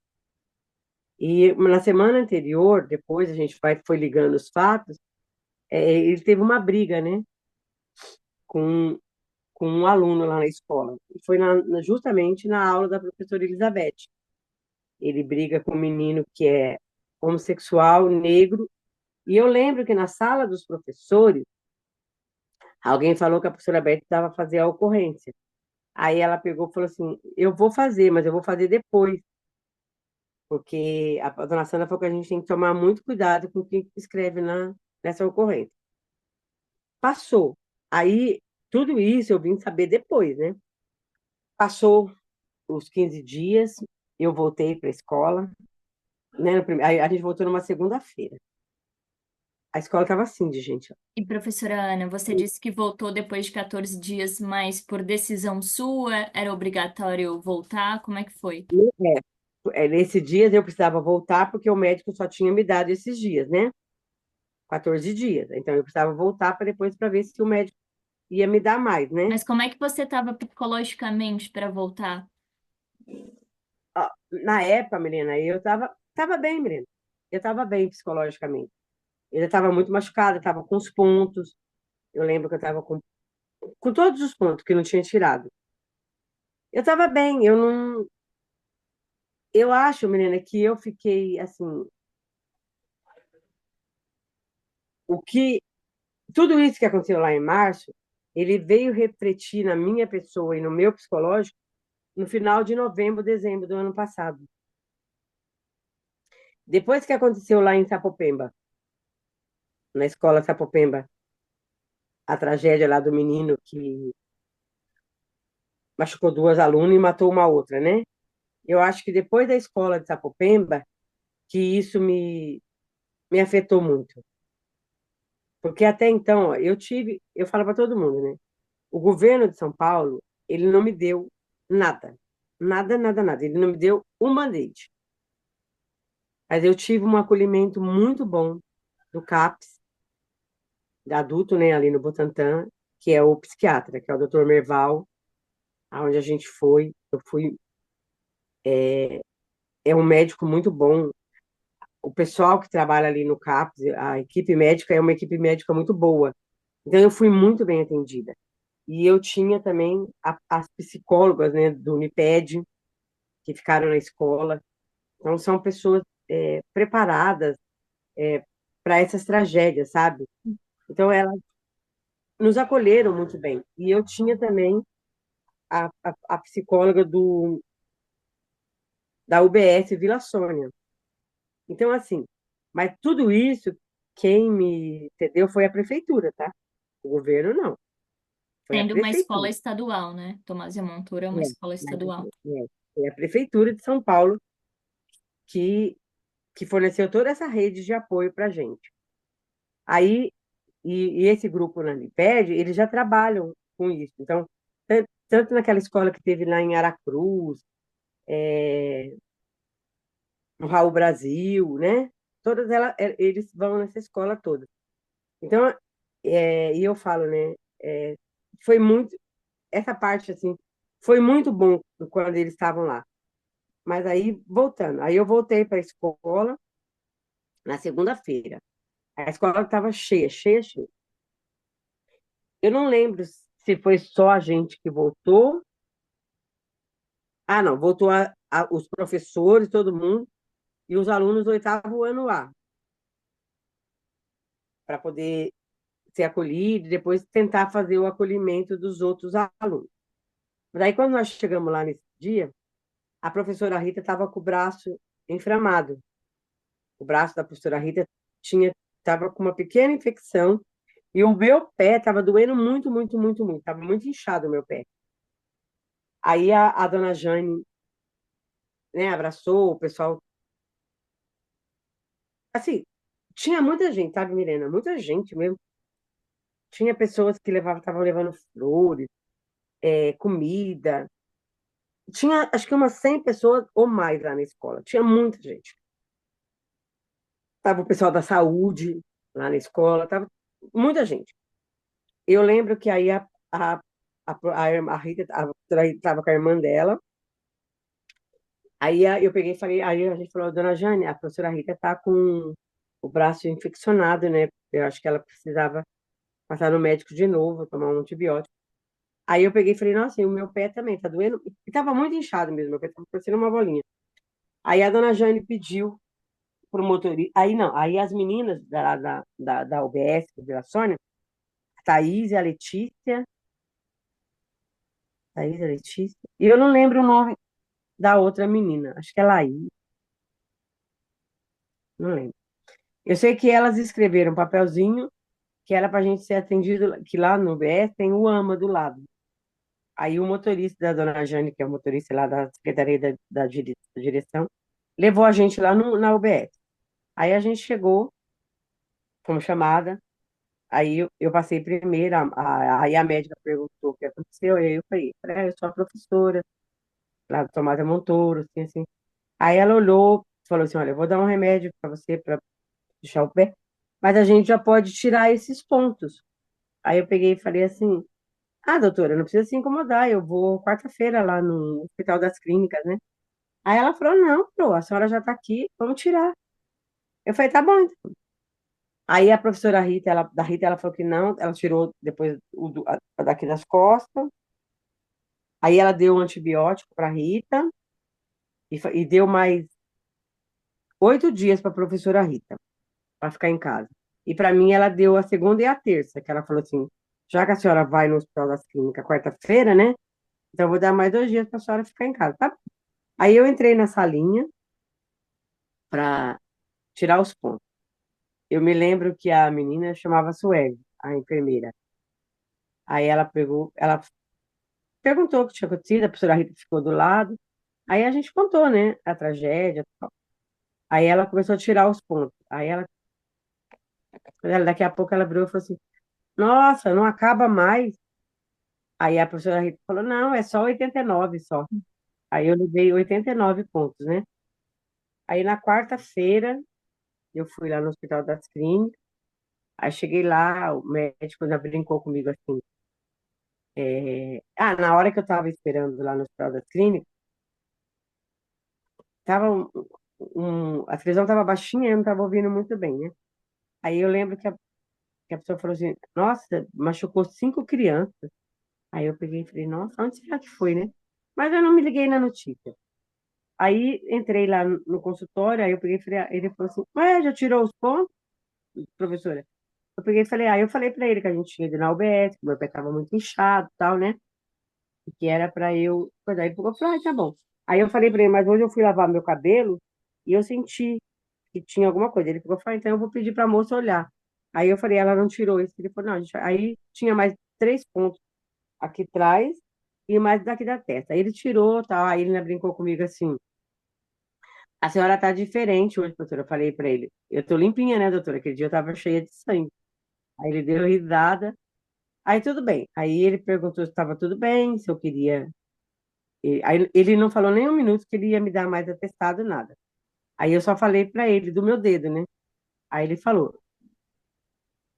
E na semana anterior, depois a gente foi ligando os fatos, ele teve uma briga, né, com, com um aluno lá na escola. E foi justamente na aula da professora Elizabeth. Ele briga com um menino que é homossexual, negro, e eu lembro que na sala dos professores, alguém falou que a professora Beth precisava fazer a ocorrência. Aí ela pegou e falou assim: eu vou fazer, mas eu vou fazer depois, porque a dona Sandra falou que a gente tem que tomar muito cuidado com o que escreve nessa ocorrência. Passou. Aí, tudo isso eu vim saber depois, né? Passou os 15 dias, eu voltei para a escola, né? Aí a gente voltou numa segunda-feira. A escola estava assim de gente. Ó. E professora Ana, você disse que voltou depois de 14 dias, mas por decisão sua era obrigatório voltar? Como é que foi? Nesse dia eu precisava voltar porque o médico só tinha me dado esses dias, né? 14 dias. Então eu precisava voltar para depois para ver se o médico ia me dar mais, né? Mas como é que você estava psicologicamente para voltar? Ó, na época, menina, tava bem, menina. Eu estava bem psicologicamente. Eu estava muito machucada, estava com os pontos. Eu lembro que eu estava com todos os pontos que não tinha tirado. Eu estava bem, eu não. Eu acho, menina, que eu fiquei assim. O que. Tudo isso que aconteceu lá em março, ele veio refletir na minha pessoa e no meu psicológico no final de novembro, dezembro do ano passado. Depois que aconteceu lá em Sapopemba, na escola Sapopemba, a tragédia lá do menino que machucou duas alunas e matou uma outra, né? Eu acho que depois da escola de Sapopemba, que isso me afetou muito. Porque até então, ó, eu falo para todo mundo, né? O governo de São Paulo, ele não me deu nada. Nada, nada, nada. Ele não me deu um band-aid. Mas eu tive um acolhimento muito bom do CAPS, de adulto, né, ali no Butantã, que é o psiquiatra, que é o Dr. Merval, aonde a gente foi. Eu fui, é um médico muito bom. O pessoal que trabalha ali no CAPS, a equipe médica é uma equipe médica muito boa. Então eu fui muito bem atendida. E eu tinha também as psicólogas, né, do Uniped, que ficaram na escola. Então são pessoas preparadas para essas tragédias, sabe? Então elas nos acolheram muito bem. E eu tinha também a psicóloga da UBS Vila Sônia. Então, assim, mas tudo isso, quem me entendeu foi a prefeitura, tá? O governo não, foi a Sendo uma escola prefeitura. estadual, né? Tomásia Montoura é uma É, escola estadual. foi a prefeitura de São Paulo que, que forneceu toda essa rede de apoio para a gente. Aí, e esse grupo na Uniped, eles já trabalham com isso. Então, tanto naquela escola que teve lá em Aracruz, no Raul Brasil, né? Todas elas, eles vão nessa escola toda. Então, e eu falo, né? Foi muito, essa parte, assim, foi muito bom quando eles estavam lá. Mas aí, voltando, aí eu voltei para a escola na segunda-feira. A escola estava cheia, cheia, cheia. Eu não lembro se foi só a gente que voltou. Ah, não, voltou os professores, todo mundo, e os alunos do oitavo ano lá, para poder ser acolhido e depois tentar fazer o acolhimento dos outros alunos. Mas aí, quando nós chegamos lá nesse dia, a professora Rita estava com o braço inflamado. O braço da professora Rita estava com uma pequena infecção e o meu pé estava doendo muito, muito, muito, muito. Estava muito inchado o meu pé. Aí a dona Jane, né, abraçou o pessoal. Assim, tinha muita gente, sabe, Milena? Muita gente mesmo. Tinha pessoas que estavam levando flores, comida. Tinha, acho que umas 100 pessoas ou mais lá na escola. Tinha muita gente. Tava o pessoal da saúde lá na escola, tava muita gente. Eu lembro que aí a Rita estava com a irmã dela. Aí eu peguei e falei, aí a gente falou, dona Jane, a professora Rita tá com o braço infeccionado, né? Eu acho que ela precisava passar no médico de novo, tomar um antibiótico. Aí eu peguei e falei, nossa, e o meu pé também tá doendo. E tava muito inchado mesmo, meu pé tava parecendo uma bolinha. Aí a dona Jane pediu pro motorista. Aí não, aí as meninas da UBS, da Vila Sônia, a Thaís e a Letícia, Thaís e a Letícia, e eu não lembro o nome da outra menina, acho que é Laís, não lembro. Eu sei que elas escreveram um papelzinho que era para a gente ser atendido, que lá no UBS tem o AMA do lado. Aí o motorista da dona Jane, que é o motorista lá da Secretaria da Direção, levou a gente lá na UBS. Aí a gente chegou, fomos chamada, aí eu passei primeiro, aí a médica perguntou o que aconteceu, e aí eu falei, eu sou a professora lá do Tomás Montoro, assim, assim. Aí ela olhou, falou assim, olha, eu vou dar um remédio para você, para deixar o pé, mas a gente já pode tirar esses pontos. Aí eu peguei e falei assim, ah, doutora, não precisa se incomodar, eu vou quarta-feira lá no Hospital das Clínicas, né? Aí ela falou, não, Pro, a senhora já está aqui, vamos tirar. Eu falei, tá bom, então. Aí a professora Rita, da Rita, ela falou que não, ela tirou depois daqui das costas, aí ela deu um antibiótico para Rita e deu mais 8 dias para a professora Rita, para ficar em casa. E para mim ela deu a segunda e a terça, que ela falou assim, já que a senhora vai no Hospital das Clínicas quarta-feira, né? Então eu vou dar mais 2 dias para a senhora ficar em casa, tá? Aí eu entrei na salinha para tirar os pontos. Eu me lembro que a menina chamava Sueli, a enfermeira. Aí ela perguntou o que tinha acontecido, a professora Rita ficou do lado. Aí a gente contou, né, a tragédia e tal. Aí ela começou a tirar os pontos. Daqui a pouco ela virou e falou assim, nossa, não acaba mais. Aí a professora Rita falou, não, é só 89 só. Aí eu levei 89 pontos, né? Aí na quarta-feira, eu fui lá no Hospital das Clínicas. Aí cheguei lá, o médico ainda brincou comigo assim. Na hora que eu estava esperando lá no Hospital das Clínicas, tava a televisão estava baixinha, eu não estava ouvindo muito bem, né? Aí eu lembro que a pessoa falou assim, nossa, machucou 5 crianças. Aí eu peguei e falei, nossa, onde será que foi, né? Mas eu não me liguei na notícia. Aí entrei lá no consultório, aí eu peguei e falei, ele falou assim, ué, já tirou os pontos, professora? Eu peguei e falei, aí eu falei pra ele que a gente tinha ido na UBS, que meu pé estava muito inchado e tal, né? E que era pra eu. Pois aí ele falou, tá bom. Aí eu falei pra ele, mas hoje eu fui lavar meu cabelo e eu senti que tinha alguma coisa. Ele falou, então eu vou pedir pra moça olhar. Aí eu falei, ela não tirou isso. Ele falou, não, aí tinha mais 3 pontos aqui atrás e mais daqui da testa. Aí ele tirou, tal, aí ele ainda brincou comigo assim, a senhora tá diferente hoje, doutora. Eu falei pra ele, eu tô limpinha, né, doutora? Aquele dia eu tava cheia de sangue. Aí ele deu risada. Aí tudo bem. Aí ele perguntou se estava tudo bem, se eu queria. Aí ele não falou nem um minuto que ele ia me dar mais atestado, nada. Aí eu só falei pra ele do meu dedo, né? Aí ele falou,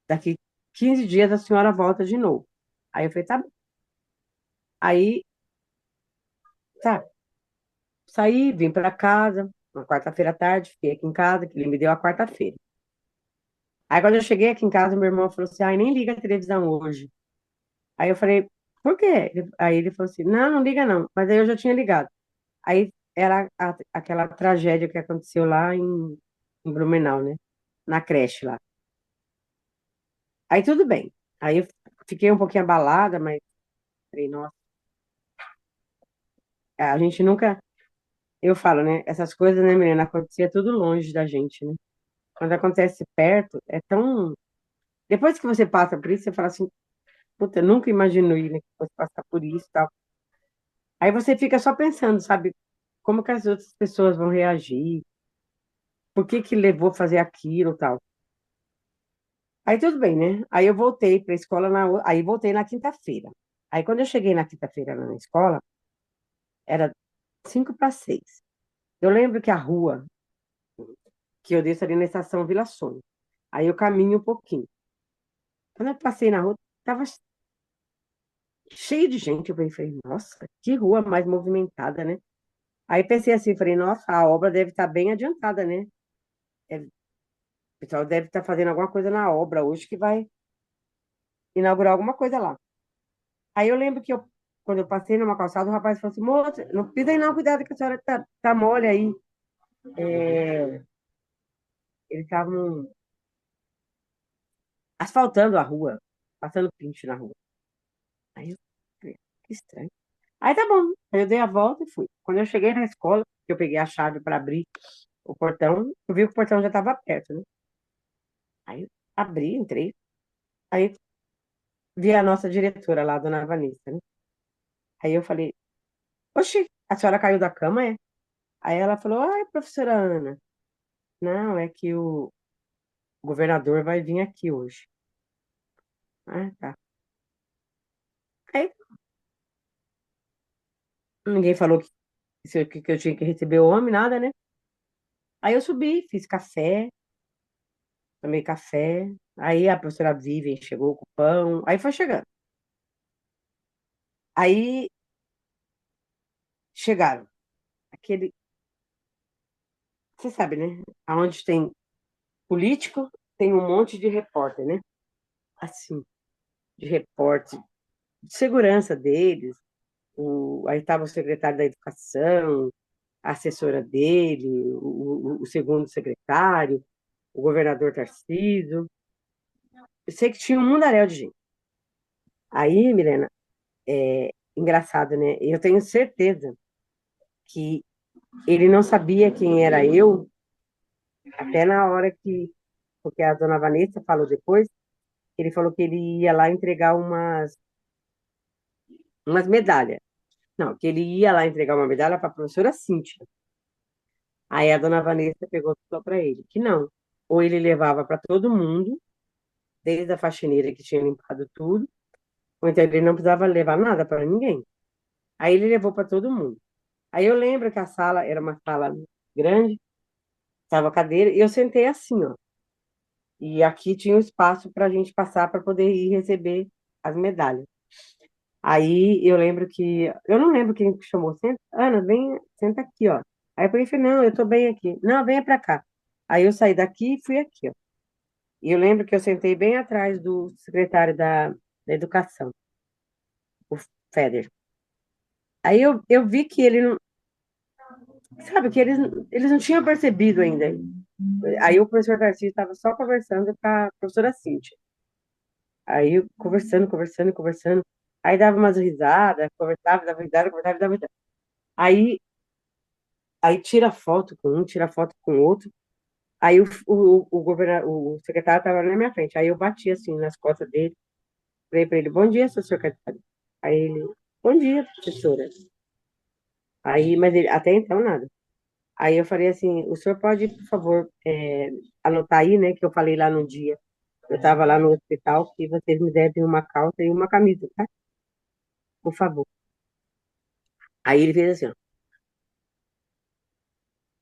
daqui 15 dias a senhora volta de novo. Aí eu falei, tá bom. Aí, tá, saí, vim pra casa, na quarta-feira à tarde, fiquei aqui em casa, que ele me deu a quarta-feira. Aí quando eu cheguei aqui em casa, meu irmão falou assim, ai, nem liga a televisão hoje. Aí eu falei, por quê? Aí ele falou assim, não, não liga não. Mas aí eu já tinha ligado. Aí era aquela tragédia que aconteceu lá em Blumenau, né? Na creche lá. Aí tudo bem. Aí eu fiquei um pouquinho abalada, mas falei, nossa, a gente nunca. Eu falo, né? Essas coisas, né, menina, acontecia tudo longe da gente, né? Quando acontece perto, é tão. Depois que você passa por isso, você fala assim, puta, eu nunca imaginei, né, que fosse passar por isso e tal. Aí você fica só pensando, sabe, como que as outras pessoas vão reagir, por que que levou a fazer aquilo e tal. Aí tudo bem, né? Aí eu voltei para a escola, aí voltei na quinta-feira. Aí quando eu cheguei na quinta-feira lá na escola, era 5 para 6. Eu lembro que a rua que eu desço ali na estação Vila Sônia. Aí eu caminho um pouquinho. Quando eu passei na rua, tava cheio de gente. Eu falei, nossa, que rua mais movimentada, né? Aí pensei assim, falei, nossa, a obra deve estar bem adiantada, né? O pessoal deve estar fazendo alguma coisa na obra hoje que vai inaugurar alguma coisa lá. Aí eu lembro que quando eu passei numa calçada, o rapaz falou assim, moça, não pisa aí não, cuidado que a senhora tá mole aí. É, eles estavam asfaltando a rua, passando pinche na rua. Aí eu falei, que estranho. Aí tá bom, aí eu dei a volta e fui. Quando eu cheguei na escola, que eu peguei a chave para abrir o portão, eu vi que o portão já estava aberto, né? Aí eu abri, entrei, aí vi a nossa diretora lá, a dona Vanessa, né? Aí eu falei, oxi, a senhora caiu da cama, é? Aí ela falou, ai, professora Ana, não, é que o governador vai vir aqui hoje. Ah, tá. Aí ninguém falou que eu tinha que receber o homem, nada, né? Aí eu subi, fiz café, tomei café. Aí a professora Vivian chegou com o pão. Aí foi chegando. Aí chegaram. Aquele, você sabe, né? Aonde tem político, tem um monte de repórter, né? Assim, de repórter, de segurança deles. Aí estava o secretário da Educação, a assessora dele, o segundo secretário, o governador Tarcísio. Eu sei que tinha um mundaréu de gente. Aí, Milena, engraçado, né? Eu tenho certeza que ele não sabia quem era eu, até na hora que, porque a dona Vanessa falou depois, ele falou que ele ia lá entregar umas medalhas. Não, que ele ia lá entregar uma medalha para a professora Cíntia. Aí a dona Vanessa pegou e falou para ele que não. Ou ele levava para todo mundo, desde a faxineira que tinha limpado tudo, ou então ele não precisava levar nada para ninguém. Aí ele levou para todo mundo. Aí eu lembro que a sala era uma sala grande, estava a cadeira, e eu sentei assim, ó. E aqui tinha um espaço para a gente passar para poder ir receber as medalhas. Aí eu lembro que. Eu não lembro quem chamou. Senta, Ana, vem, senta aqui, ó. Aí eu peguei e falei, não, eu tô bem aqui. Não, venha para cá. Aí eu saí daqui e fui aqui, ó. E eu lembro que eu sentei bem atrás do secretário da Educação, o Feder. Aí eu vi que ele não. Sabe, que eles não tinham percebido ainda. Aí o professor Tarcísio estava só conversando com a professora Cíntia. Aí conversando, conversando, conversando. Aí dava umas risadas, conversava, dava risada, conversava, dava risada. Aí, aí tira foto com um, tira foto com o outro. Aí o secretário estava na minha frente. Aí eu bati assim nas costas dele. Falei para ele, bom dia, seu secretário. Aí ele, bom dia, professora. Aí, mas ele, até então nada. Aí eu falei assim, o senhor pode, por favor, anotar aí, né, que eu falei lá no dia. Eu estava lá no hospital, que vocês me devem uma calça e uma camisa, tá? Por favor. Aí ele fez assim, ó.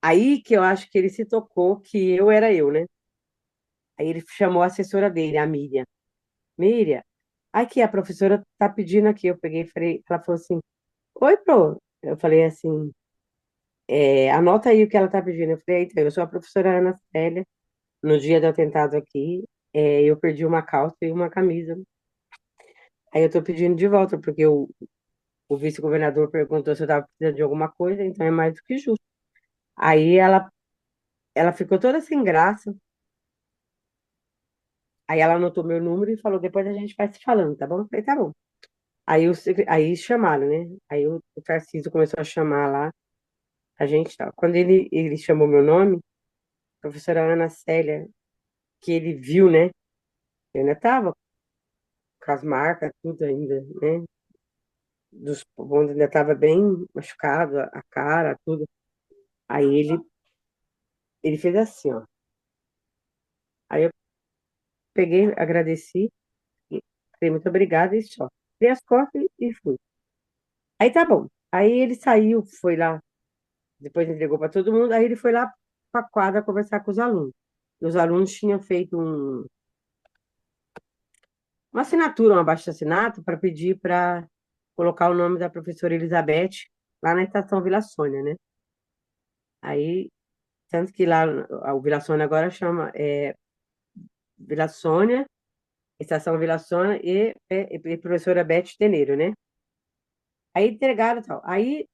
Aí que eu acho que ele se tocou que eu era eu, né? Aí ele chamou a assessora dele, a Miriam. Miriam, aqui a professora tá pedindo aqui. Eu peguei e falei, ela falou assim, oi, pro. Eu falei assim, anota aí o que ela tá pedindo. Eu falei, então, eu sou a professora Ana Célia. No dia do atentado aqui, eu perdi uma calça e uma camisa. Aí eu tô pedindo de volta, porque o vice-governador perguntou se eu tava precisando de alguma coisa, então é mais do que justo. Aí ela ficou toda sem graça. Aí ela anotou meu número e falou, depois a gente vai se falando, tá bom? Eu falei, tá bom. Aí chamaram, né? Aí o Tarcísio começou a chamar lá a gente tal. Quando ele chamou meu nome, professora Ana Célia, que ele viu, né? Eu ainda tava com as marcas, tudo ainda, né? Dos pontos, ainda tava bem machucado, a cara, tudo. Aí ele fez assim, ó. Aí eu peguei, agradeci, e falei, muito obrigada e só. Dei as costas e fui. Aí tá bom. Aí ele saiu, foi lá, depois entregou para todo mundo, aí ele foi lá para a quadra conversar com os alunos. E os alunos tinham feito uma assinatura, um abaixo-assinado, para pedir para colocar o nome da professora Elizabeth lá na estação Vila Sônia, né? Aí, tanto que lá o Vila Sônia agora chama Vila Sônia, estação Vila Sônia e professora Beth Teneiro, né? Aí entregaram e tal. Aí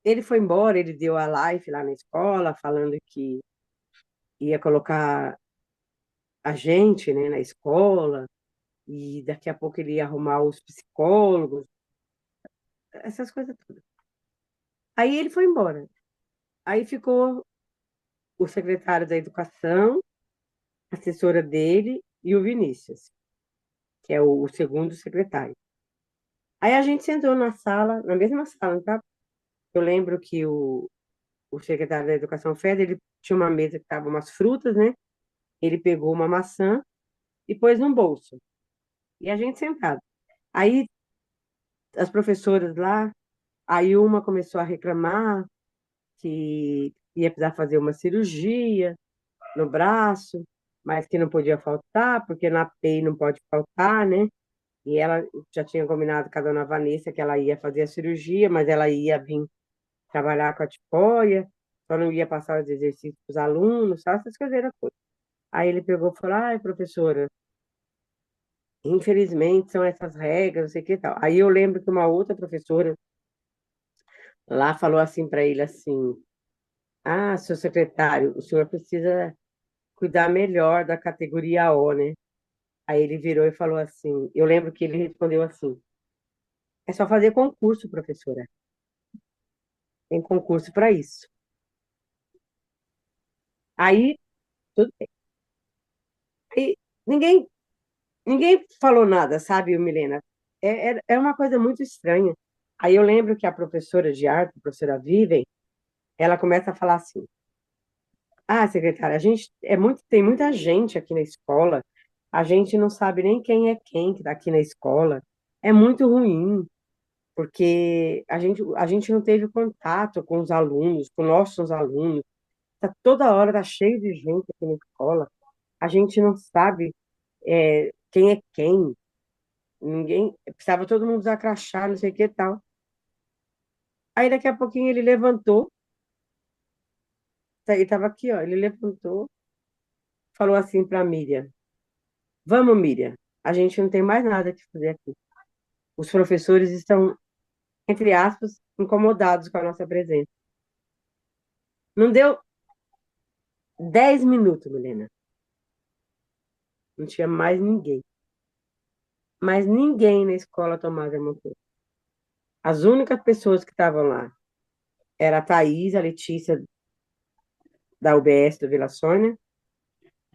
ele foi embora, ele deu a live lá na escola, falando que ia colocar a gente, né, na escola, e daqui a pouco ele ia arrumar os psicólogos, essas coisas todas. Aí ele foi embora. Aí ficou o secretário da Educação, a assessora dele e o Vinícius, que é o segundo secretário. Aí a gente sentou na sala, na mesma sala, tá? Eu lembro que o secretário da Educação Federal, ele tinha uma mesa que tava umas frutas, né? Ele pegou uma maçã e pôs no bolso. E a gente sentado. Aí as professoras lá, aí uma começou a reclamar que ia precisar fazer uma cirurgia no braço, mas que não podia faltar, porque na PEI não pode faltar, né? E ela já tinha combinado com a dona Vanessa que ela ia fazer a cirurgia, mas ela ia vir trabalhar com a tipoia, só não ia passar os exercícios para os alunos, sabe? Essas coisas era coisa. Aí ele pegou e falou, ai, professora, infelizmente são essas regras, não sei o que e tal. Aí eu lembro que uma outra professora lá falou assim para ele assim, ah, seu secretário, o senhor precisa cuidar melhor da categoria O, né? Aí ele virou e falou assim, eu lembro que ele respondeu assim, é só fazer concurso, professora. Tem concurso para isso. Aí, tudo bem. Aí, ninguém, ninguém falou nada, sabe, Milena? É uma coisa muito estranha. Aí eu lembro que a professora de arte, a professora Vivian, ela começa a falar assim, ah, secretária, a gente tem muita gente aqui na escola, a gente não sabe nem quem é quem que está aqui na escola. É muito ruim, porque a gente não teve contato com os alunos, com nossos alunos. Toda hora tá cheio de gente aqui na escola. A gente não sabe quem é quem. Ninguém. Precisava todo mundo usar crachá, não sei o que e tal. Aí daqui a pouquinho ele levantou, ele estava aqui, ó. Ele levantou, falou assim para Miriam: vamos, Miriam, a gente não tem mais nada que fazer aqui. Os professores estão, entre aspas, incomodados com a nossa presença. Não deu 10 minutos, Milena. Não tinha mais ninguém. Mas ninguém na escola tomava Monteiro. As únicas pessoas que estavam lá era a Thaís, a Letícia da UBS do Vila Sônia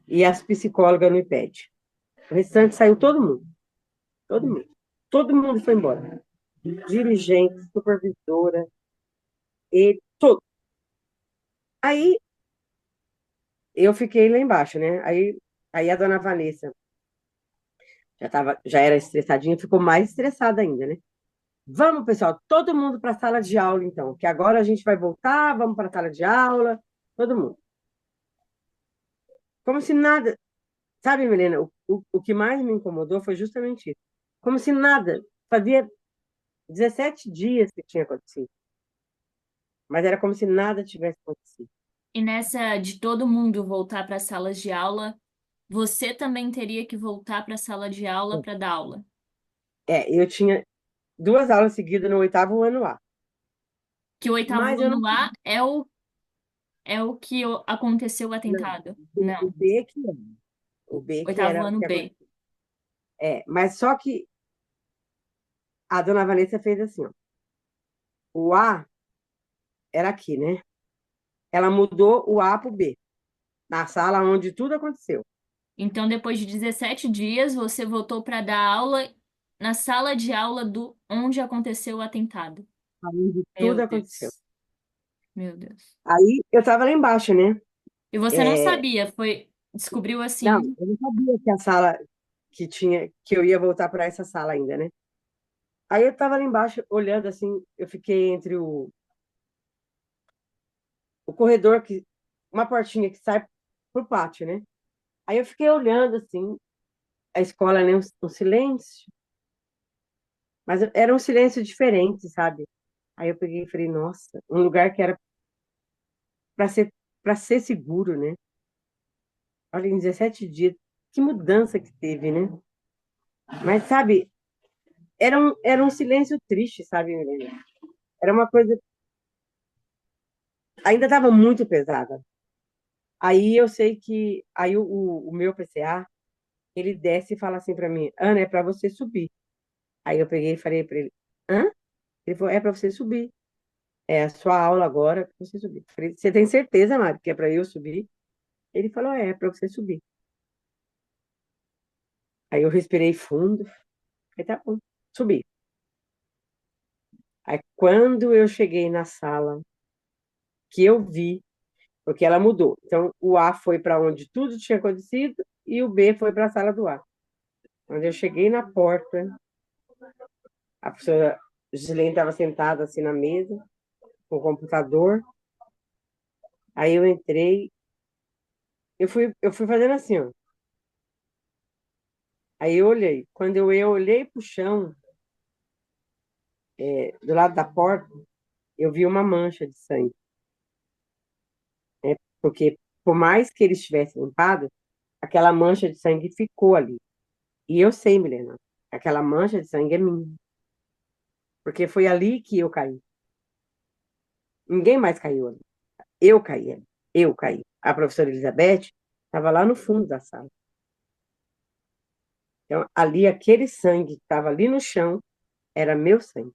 e as psicólogas no IPED. O restante saiu todo mundo. Todo mundo. Todo mundo foi embora. Dirigente, supervisora, ele, todo. Aí eu fiquei lá embaixo, né? Aí a dona Vanessa já era estressadinha, ficou mais estressada ainda, né? Vamos, pessoal, todo mundo para a sala de aula, então, que agora a gente vai voltar, vamos para a sala de aula, todo mundo. Como se nada. Sabe, Milena, o que mais me incomodou foi justamente isso. Como se nada. Fazia 17 dias que tinha acontecido, mas era como se nada tivesse acontecido. E nessa de todo mundo voltar para as salas de aula, você também teria que voltar para a sala de aula para dar aula. Eu tinha 2 aulas seguidas no oitavo ano A, Que o oitavo mas eu não ano A é o que aconteceu o não, atentado. o Não, B que era, o B que oitavo era o ano que B. aconteceu. Mas só que a dona Vanessa fez assim, ó. O A era aqui, né? Ela mudou o A para o B, na sala onde tudo aconteceu, Então, depois de 17 dias, você voltou para dar aula na sala de aula do onde aconteceu o atentado. onde tudo Meu aconteceu. Deus. Meu Deus. Aí eu estava lá embaixo, né? E você não É, sabia, descobriu não, assim. eu não sabia que a sala que eu ia voltar para essa sala ainda, né? Aí eu estava lá embaixo olhando assim, eu fiquei entre o corredor uma portinha que sai pro pátio, né? Aí eu fiquei olhando assim, a escola, né, um silêncio, mas era um silêncio diferente, sabe? Aí eu peguei e falei, nossa, um lugar que era para ser seguro, né? Olha, em 17 dias, que mudança que teve, né? Mas sabe, era um silêncio triste, sabe, Milena? Era uma coisa, ainda estava muito pesada. Aí eu sei que aí o meu PCA, ele desce e fala assim para mim, Ana, é para você subir. Aí eu peguei e falei para ele, hã? Ele falou, é para você subir. É a sua aula agora, para você subir. Eu falei, você tem certeza, Mário, que é para eu subir? Ele falou, é para você subir. Aí eu respirei fundo, falei, tá bom, subi. Aí, quando eu cheguei na sala, que eu vi, porque ela mudou. Então, o A foi para onde tudo tinha acontecido e o B foi para a sala do A. Quando eu cheguei na porta, a professora Gislene estava sentada assim na mesa, com o computador. Aí eu entrei, eu fui fazendo assim, ó. Aí eu olhei. Quando eu olhei para o chão, do lado da porta, eu vi uma mancha de sangue, né? Porque por mais que eles tivessem limpado, aquela mancha de sangue ficou ali. E eu sei, Milena, aquela mancha de sangue é minha, porque foi ali que eu caí. Ninguém mais caiu ali. Eu caí ali. Eu caí. A professora Elizabeth estava lá no fundo da sala. Então, ali, aquele sangue que estava ali no chão era meu sangue.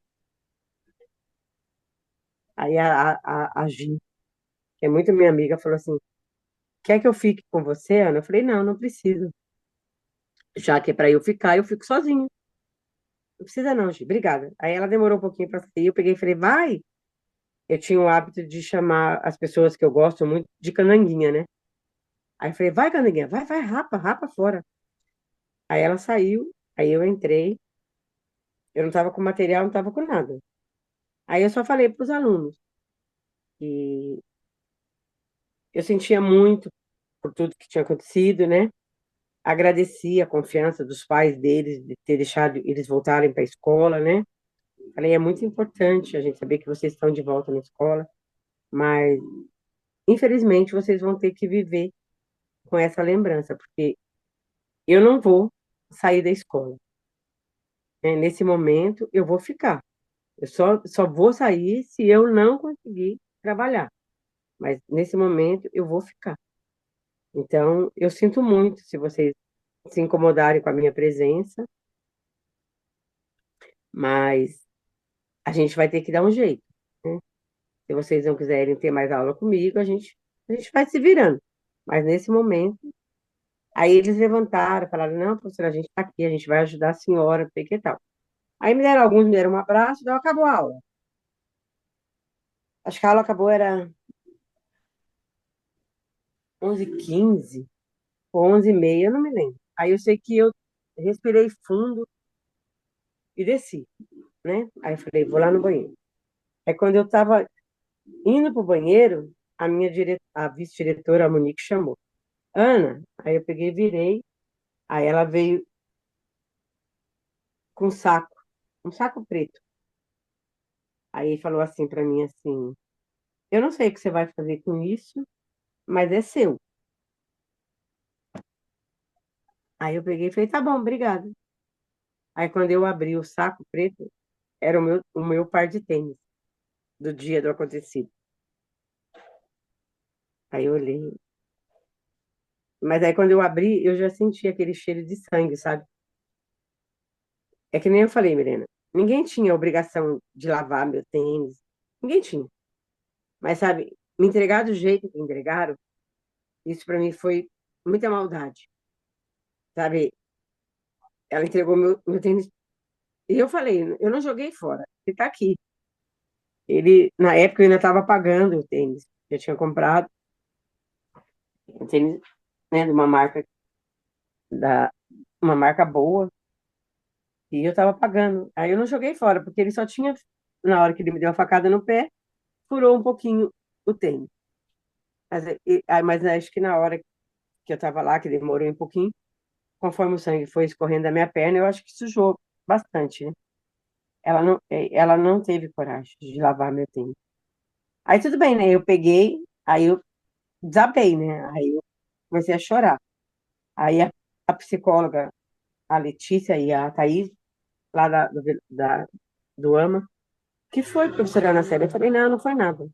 Aí a Gi, que é muito minha amiga, falou assim: quer que eu fique com você, Ana? Eu falei: não, não preciso. Já que é para eu ficar, eu fico sozinha. Não precisa não, Gi, obrigada. Aí ela demorou um pouquinho para sair, eu peguei e falei: vai. Eu tinha o hábito de chamar as pessoas que eu gosto muito de cananguinha, né? Aí eu falei: vai, cananguinha, vai, vai, rapa, rapa fora. Aí ela saiu, aí eu entrei, eu não estava com material, não estava com nada. Aí eu só falei para os alunos que eu sentia muito por tudo que tinha acontecido, né? Agradeci a confiança dos pais deles de ter deixado eles voltarem para a escola, né? Falei, é muito importante a gente saber que vocês estão de volta na escola, mas infelizmente vocês vão ter que viver com essa lembrança, porque eu não vou sair da escola, né? Nesse momento eu vou ficar. Eu só vou sair se eu não conseguir trabalhar, mas nesse momento eu vou ficar. Então, eu sinto muito se vocês se incomodarem com a minha presença, mas a gente vai ter que dar um jeito, né? Se vocês não quiserem ter mais aula comigo, a gente vai se virando. Mas nesse momento, aí eles levantaram, falaram, não, professora, a gente está aqui, a gente vai ajudar a senhora, sei que tal. Aí alguns me deram um abraço, então acabou a aula. Acho que a aula acabou, era 11h15 ou 11h30, eu não me lembro. Aí eu sei que eu respirei fundo e desci, né? Aí eu falei, vou lá no banheiro. Aí quando eu estava indo para o banheiro, a vice-diretora, a Monique, chamou. Ana, aí eu peguei e virei, aí ela veio com um saco preto. Aí falou assim para mim assim, eu não sei o que você vai fazer com isso, mas é seu. Aí eu peguei e falei, tá bom, obrigada. Aí quando eu abri o saco preto, era o meu par de tênis do dia do acontecido. Aí eu olhei, mas aí quando eu abri, eu já senti aquele cheiro de sangue, sabe? É que nem eu falei, Milena, ninguém tinha obrigação de lavar meu tênis, ninguém tinha. Mas, sabe, me entregar do jeito que entregaram, isso para mim foi muita maldade, sabe? Ela entregou meu tênis. E eu falei, eu não joguei fora, ele tá aqui. Na época, eu ainda estava pagando o tênis. Eu tinha comprado um tênis, né, de da, uma marca boa, e eu estava pagando. Aí eu não joguei fora, porque ele só tinha, na hora que ele me deu a facada no pé, furou um pouquinho o tênis. Mas acho que na hora que eu estava lá, que demorou um pouquinho, conforme o sangue foi escorrendo da minha perna, eu acho que sujou bastante, né? Ela não teve coragem de lavar meu tênis. Aí tudo bem, né? Eu peguei, aí eu desabei, né? Aí eu comecei a chorar. Aí a psicóloga, a Letícia e a Thaís, lá do AMA, que foi, professora Ana Célia? Eu falei, não, não foi nada.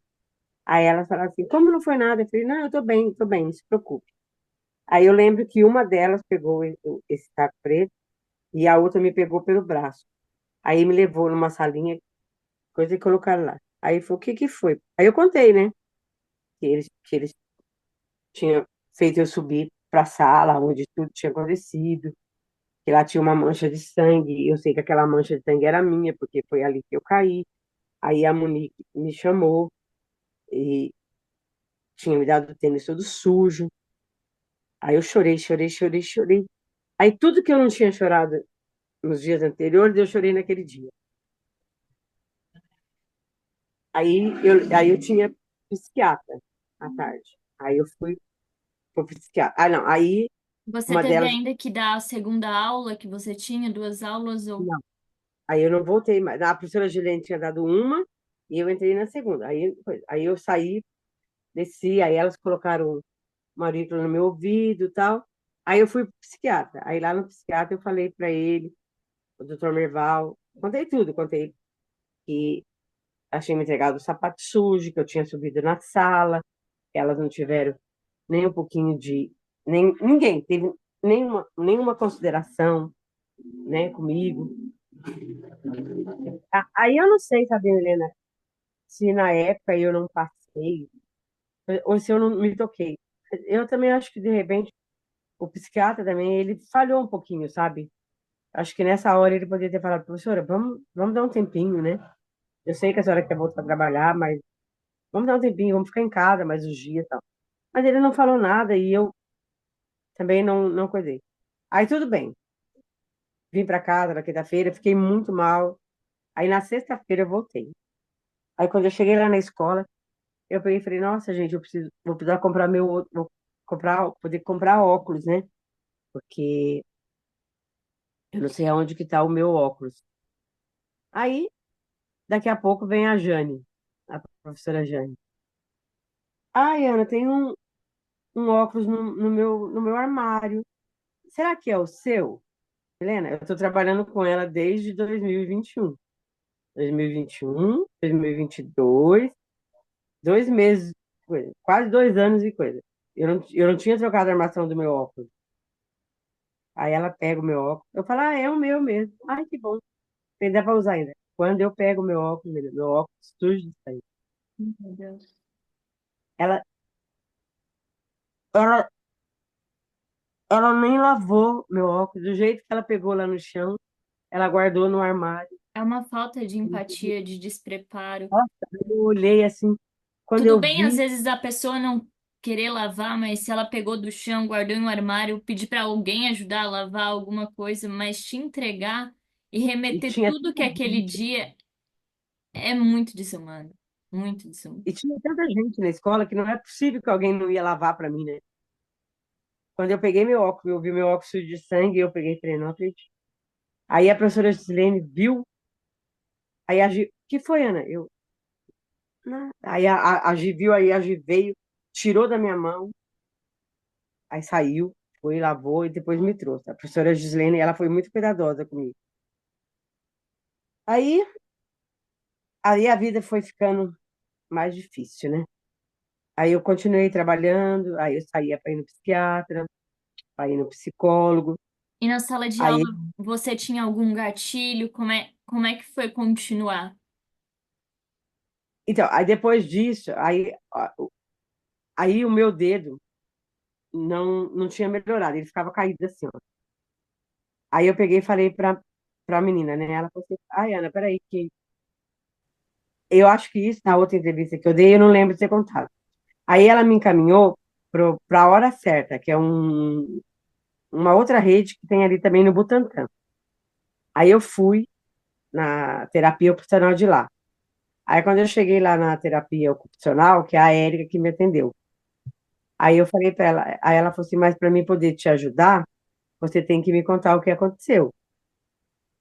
Aí ela falou assim, como não foi nada? Eu falei, não, eu tô bem, não se preocupe. Aí eu lembro que uma delas pegou esse taco preto e a outra me pegou pelo braço. Aí me levou numa salinha, coisa e colocaram lá. Aí foi o que que foi? Aí eu contei, né? Que eles tinham feito eu subir para a sala onde tudo tinha acontecido, que lá tinha uma mancha de sangue. Eu sei que aquela mancha de sangue era minha, porque foi ali que eu caí. Aí a Monique me chamou e tinha me dado o tênis todo sujo. Aí eu chorei, chorei, chorei, chorei. Aí tudo que eu não tinha chorado nos dias anteriores, eu chorei naquele dia. Aí eu tinha psiquiatra à tarde. Aí eu fui pro psiquiatra. Ah, não. Aí Você uma teve delas, ainda que dar a segunda aula que você tinha, duas aulas ou não. Aí eu não voltei mais. A professora Gilene tinha dado uma e eu entrei na segunda. Aí eu saí, desci, aí elas colocaram uma aurícula no meu ouvido e tal. Aí eu fui pro psiquiatra. Aí lá no psiquiatra eu falei para ele, o doutor Merval, contei tudo, contei que achei me entregado o sapato sujo, que eu tinha subido na sala, elas não tiveram nem um pouquinho de. Ninguém teve nenhuma consideração, né, comigo. Aí eu não sei, sabe, Helena, se na época eu não passei, ou se eu não me toquei. Eu também acho que, de repente, o psiquiatra também, ele falhou um pouquinho, sabe? Acho que nessa hora ele poderia ter falado, professora, vamos dar um tempinho, né? Eu sei que a senhora quer voltar a trabalhar, mas vamos dar um tempinho, vamos ficar em casa mais uns dias e tal. Mas ele não falou nada e eu também não coisei. Aí tudo bem. Vim para casa na quinta-feira, fiquei muito mal. Aí na sexta-feira eu voltei. Aí quando eu cheguei lá na escola, eu peguei e falei, nossa, gente, vou precisar comprar vou poder comprar óculos, né? Porque eu não sei aonde que tá o meu óculos. Aí, daqui a pouco vem a Jane, a professora Jane. Ai, Ana, tem um óculos no meu armário. Será que é o seu? Helena, eu estou trabalhando com ela desde 2021. 2021, 2022, 2 meses, quase 2 anos e coisa. Eu não tinha trocado a armação do meu óculos. Aí ela pega o meu óculos. Eu falo, ah, é o meu mesmo. Ai, que bom. Tem dá para usar ainda. Quando eu pego o meu óculos sujo de sangue. Meu Deus. Ela, ela, ela nem lavou meu óculos. Do jeito que ela pegou lá no chão, ela guardou no armário. É uma falta de empatia, de despreparo. Nossa, eu olhei assim. Quando Tudo eu bem, às vi, vezes, a pessoa não querer lavar, mas se ela pegou do chão, guardou em um armário, pedir para alguém ajudar a lavar alguma coisa, mas te entregar e e remeter tinha tudo que é aquele dia é muito desumano. Muito desumano. E tinha tanta gente na escola que não é possível que alguém não ia lavar para mim, né? Quando eu peguei meu óculos, eu vi meu óculos sujo de sangue, eu peguei e falei, não acredito. Aí a professora Gislene viu, aí a Gi, que foi, Ana? Não. Aí a Gi viu, aí a Gi veio, tirou da minha mão, aí saiu, foi, lavou e depois me trouxe. A professora Gislene, ela foi muito cuidadosa comigo. Aí, aí a vida foi ficando mais difícil, né? Aí eu continuei trabalhando, aí eu saía para ir no psiquiatra, para ir no psicólogo. E na sala de aula, Aí você tinha algum gatilho? Como é que foi continuar? Então, aí depois disso, aí o meu dedo não tinha melhorado, ele ficava caído assim, ó. Aí eu peguei e falei pra menina, né? Ela falou assim, ai, Ana, peraí, que eu acho que isso, na outra entrevista que eu dei, eu não lembro de ter contado. Aí ela me encaminhou para a Hora Certa, que é uma outra rede que tem ali também no Butantã. Aí eu fui na terapia ocupacional de lá. Aí quando eu cheguei lá na terapia ocupacional, que é a Érica que me atendeu, aí eu falei para ela, aí ela falou assim, mas para mim poder te ajudar, você tem que me contar o que aconteceu.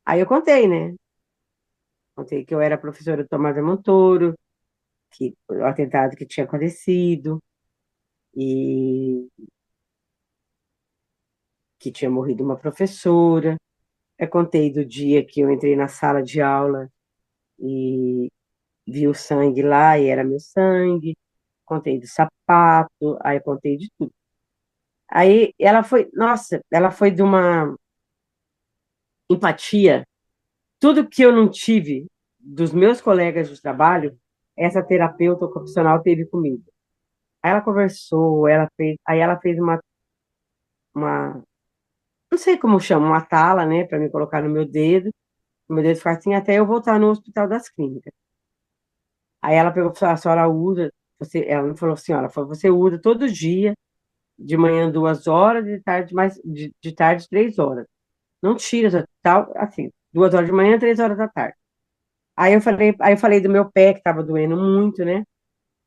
Aí eu contei, né? Contei que eu era professora do Tomás Montoro, que o atentado que tinha acontecido e que tinha morrido uma professora. Eu contei do dia que eu entrei na sala de aula e vi o sangue lá e era meu sangue. Contei do sapato, aí eu contei de tudo. Aí ela foi, nossa, ela foi de uma empatia. Tudo que eu não tive dos meus colegas de trabalho, essa terapeuta ocupacional teve comigo. Aí ela conversou, aí ela fez uma, não sei como chama, uma tala, né, para me colocar no meu dedo ficar assim até eu voltar no Hospital das Clínicas. Aí ela pegou e falou, a senhora usa, ela não falou assim, ela falou, você usa todo dia, de manhã 2 horas, de tarde 3 horas. Não tira, tal, assim, 2 horas de manhã, 3 horas da tarde. Aí eu falei do meu pé, que estava doendo muito, né?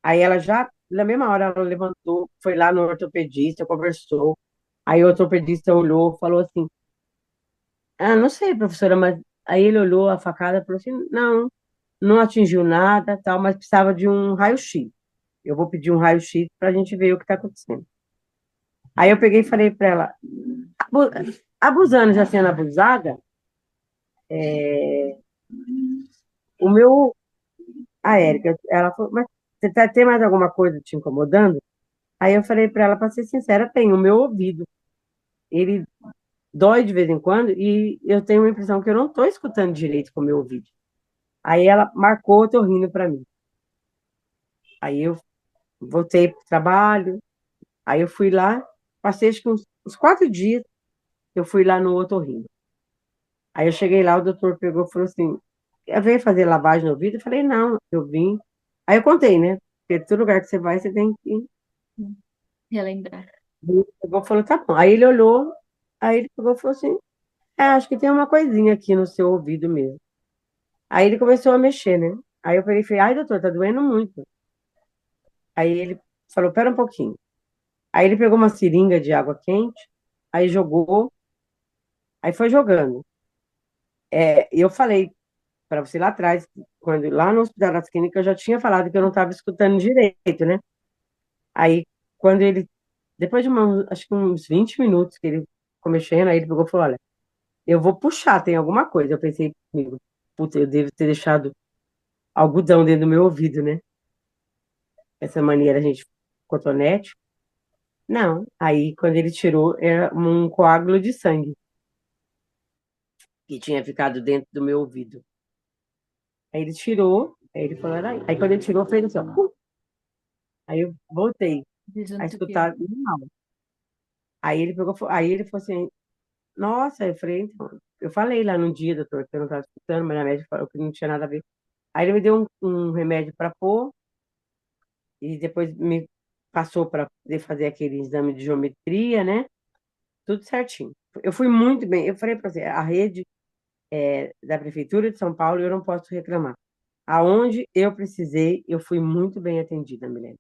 Aí ela já, na mesma hora, ela levantou, foi lá no ortopedista, conversou. Aí o ortopedista olhou, falou assim, ah, não sei, professora, mas aí ele olhou a facada e falou assim, não, não atingiu nada, tal, mas precisava de um raio-x. Eu vou pedir um raio-x para a gente ver o que está acontecendo. Aí eu peguei e falei para ela, "Abu- abusando já sendo abusada, o meu, a Érica, ela falou, mas tem mais alguma coisa te incomodando? Aí eu falei para ela, para ser sincera, tem o meu ouvido. Ele dói de vez em quando e eu tenho a impressão que eu não estou escutando direito com o meu ouvido. Aí ela marcou o otorrino para mim. Aí eu voltei para o trabalho, aí eu fui lá, passei acho que uns 4 dias, eu fui lá no otorrino. Aí eu cheguei lá, o doutor pegou e falou assim, eu veio fazer lavagem no ouvido? Eu falei, não, eu vim. Aí eu contei, né? Porque todo lugar que você vai, você tem que... Relembrar. Ele pegou e falou, tá bom. Aí ele olhou, aí ele pegou e falou assim, acho que tem uma coisinha aqui no seu ouvido mesmo. Aí ele começou a mexer, né? Aí eu peguei e falei, ai, doutor, tá doendo muito. Aí ele falou, pera um pouquinho. Aí ele pegou uma seringa de água quente, aí jogou, aí foi jogando. E eu falei para você lá atrás, quando lá no Hospital das Clínicas, eu já tinha falado que eu não estava escutando direito, né? Aí, quando ele, depois de acho que uns 20 minutos que ele ficou mexendo, aí ele pegou e falou, olha, eu vou puxar, tem alguma coisa. Eu pensei comigo, puta, eu devo ter deixado algodão dentro do meu ouvido, né? Essa maneira a gente cotonete. Não. Aí, quando ele tirou, era um coágulo de sangue que tinha ficado dentro do meu ouvido. Aí ele tirou, aí ele falou, era aí. Aí quando ele tirou, fez assim, ó. Aí eu voltei a Desentupiu. escutar normal. Aí ele pegou, aí ele falou assim, nossa, eu falei, então, eu falei lá no dia, doutor, que eu não estava escutando, mas a médica falou que não tinha nada a ver. Aí ele me deu um remédio para pôr e depois me passou para poder fazer aquele exame de geometria, né? Tudo certinho. Eu fui muito bem. Eu falei para você, a rede da Prefeitura de São Paulo, eu não posso reclamar. Aonde eu precisei, eu fui muito bem atendida, Milena.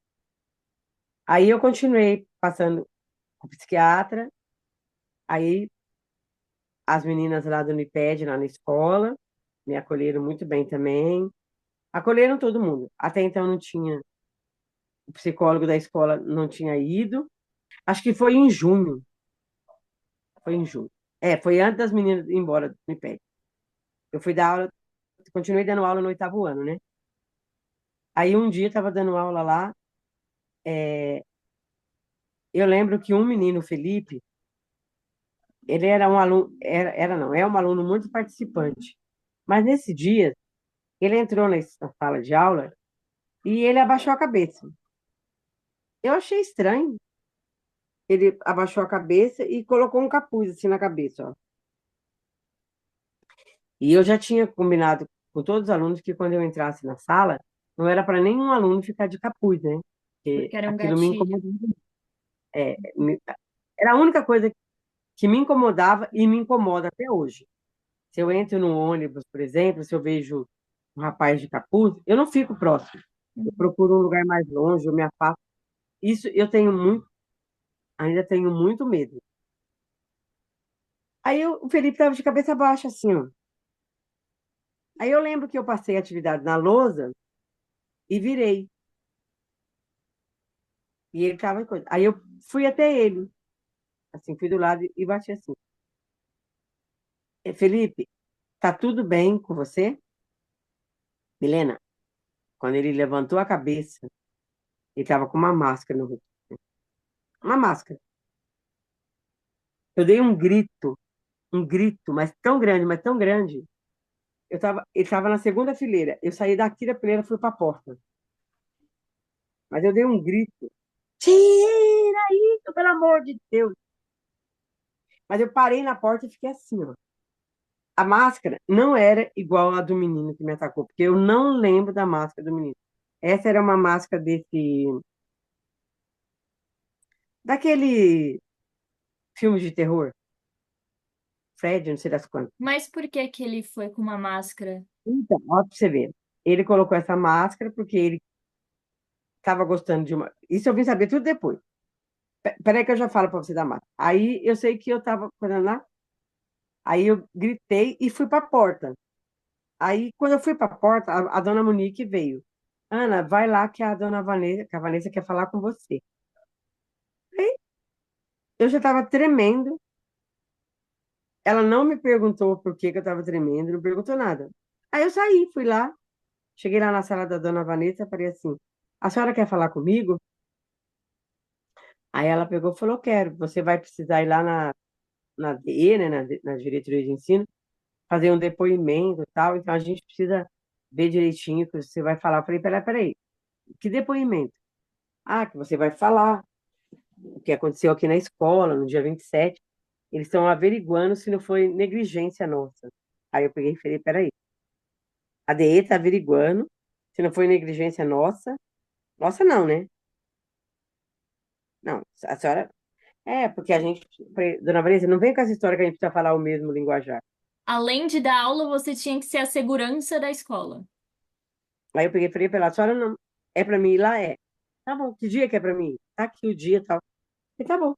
Aí eu continuei passando com o psiquiatra, aí as meninas lá do Uniped, lá na escola, me acolheram muito bem também. Acolheram todo mundo. Até então não tinha, o psicólogo da escola não tinha ido. Acho que foi em junho. Foi em junho. Foi antes das meninas ir embora do Uniped. Eu fui dar aula, continuei dando aula no 8º ano, né? Aí um dia eu estava dando aula lá, eu lembro que um menino, o Felipe, ele era um aluno, era não, é um aluno muito participante. Mas nesse dia, ele entrou na sala de aula e ele abaixou a cabeça. Eu achei estranho. Ele abaixou a cabeça e colocou um capuz assim na cabeça, ó. E eu já tinha combinado com todos os alunos que quando eu entrasse na sala, não era para nenhum aluno ficar de capuz, né? Porque Porque era um aquilo me gatilho. incomodava. Era a única coisa que me incomodava e me incomoda até hoje. Se eu entro no ônibus, por exemplo, se eu vejo um rapaz de capuz, eu não fico próximo. Eu Uhum. procuro um lugar mais longe, eu me afasto. Isso eu tenho muito, ainda tenho muito medo. Aí o Felipe estava de cabeça baixa, assim, ó. Aí eu lembro que eu passei a atividade na lousa e virei. E ele estava. Aí eu fui até ele, assim, fui do lado e bati assim. Felipe, tá tudo bem com você? Milena, quando ele levantou a cabeça, ele estava com uma máscara no rosto. Uma máscara. Eu dei um grito, mas tão grande, mas tão grande. Ele estava na segunda fileira. Eu saí daqui da fileira e fui para a porta. Mas eu dei um grito. Tira isso, pelo amor de Deus. Mas eu parei na porta e fiquei assim, ó. A máscara não era igual à do menino que me atacou, porque eu não lembro da máscara do menino. Essa era uma máscara daquele filme de terror, Fred, não sei das quantas. Mas por que que ele foi com uma máscara? Então, ó, pra você ver. Ele colocou essa máscara porque ele estava gostando de uma. Isso eu vim saber tudo depois. Peraí que eu já falo para você da máscara. Aí eu sei que eu estava fazendo lá, aí eu gritei e fui para a porta. Aí, quando eu fui para a porta, a dona Monique veio. Ana, vai lá que a dona Vanessa, que a Vanessa quer falar com você. Aí, eu já estava tremendo. Ela não me perguntou por que que eu estava tremendo, não perguntou nada. Aí eu saí, fui lá, cheguei lá na sala da dona Vanessa, falei assim: a senhora quer falar comigo? Aí ela pegou e falou: quero. Você vai precisar ir lá na DE, né, na diretoria de ensino, fazer um depoimento e tal. Então a gente precisa ver direitinho o que você vai falar. Eu falei: peraí, que depoimento? Ah, que você vai falar o que aconteceu aqui na escola, no dia 27. Eles estão averiguando se não foi negligência nossa. Aí eu peguei e falei: peraí, a DE está averiguando se não foi negligência nossa. Nossa, não, né? Não, a senhora. É, porque a gente. Dona Vanessa, não vem com essa história que a gente precisa falar o mesmo linguajar. Além de dar aula, você tinha que ser a segurança da escola. Aí eu peguei e falei pra ela: a senhora não. É pra mim ir lá? É. Tá bom, que dia que é pra mim ir? Tá aqui o dia e tal. E tá bom,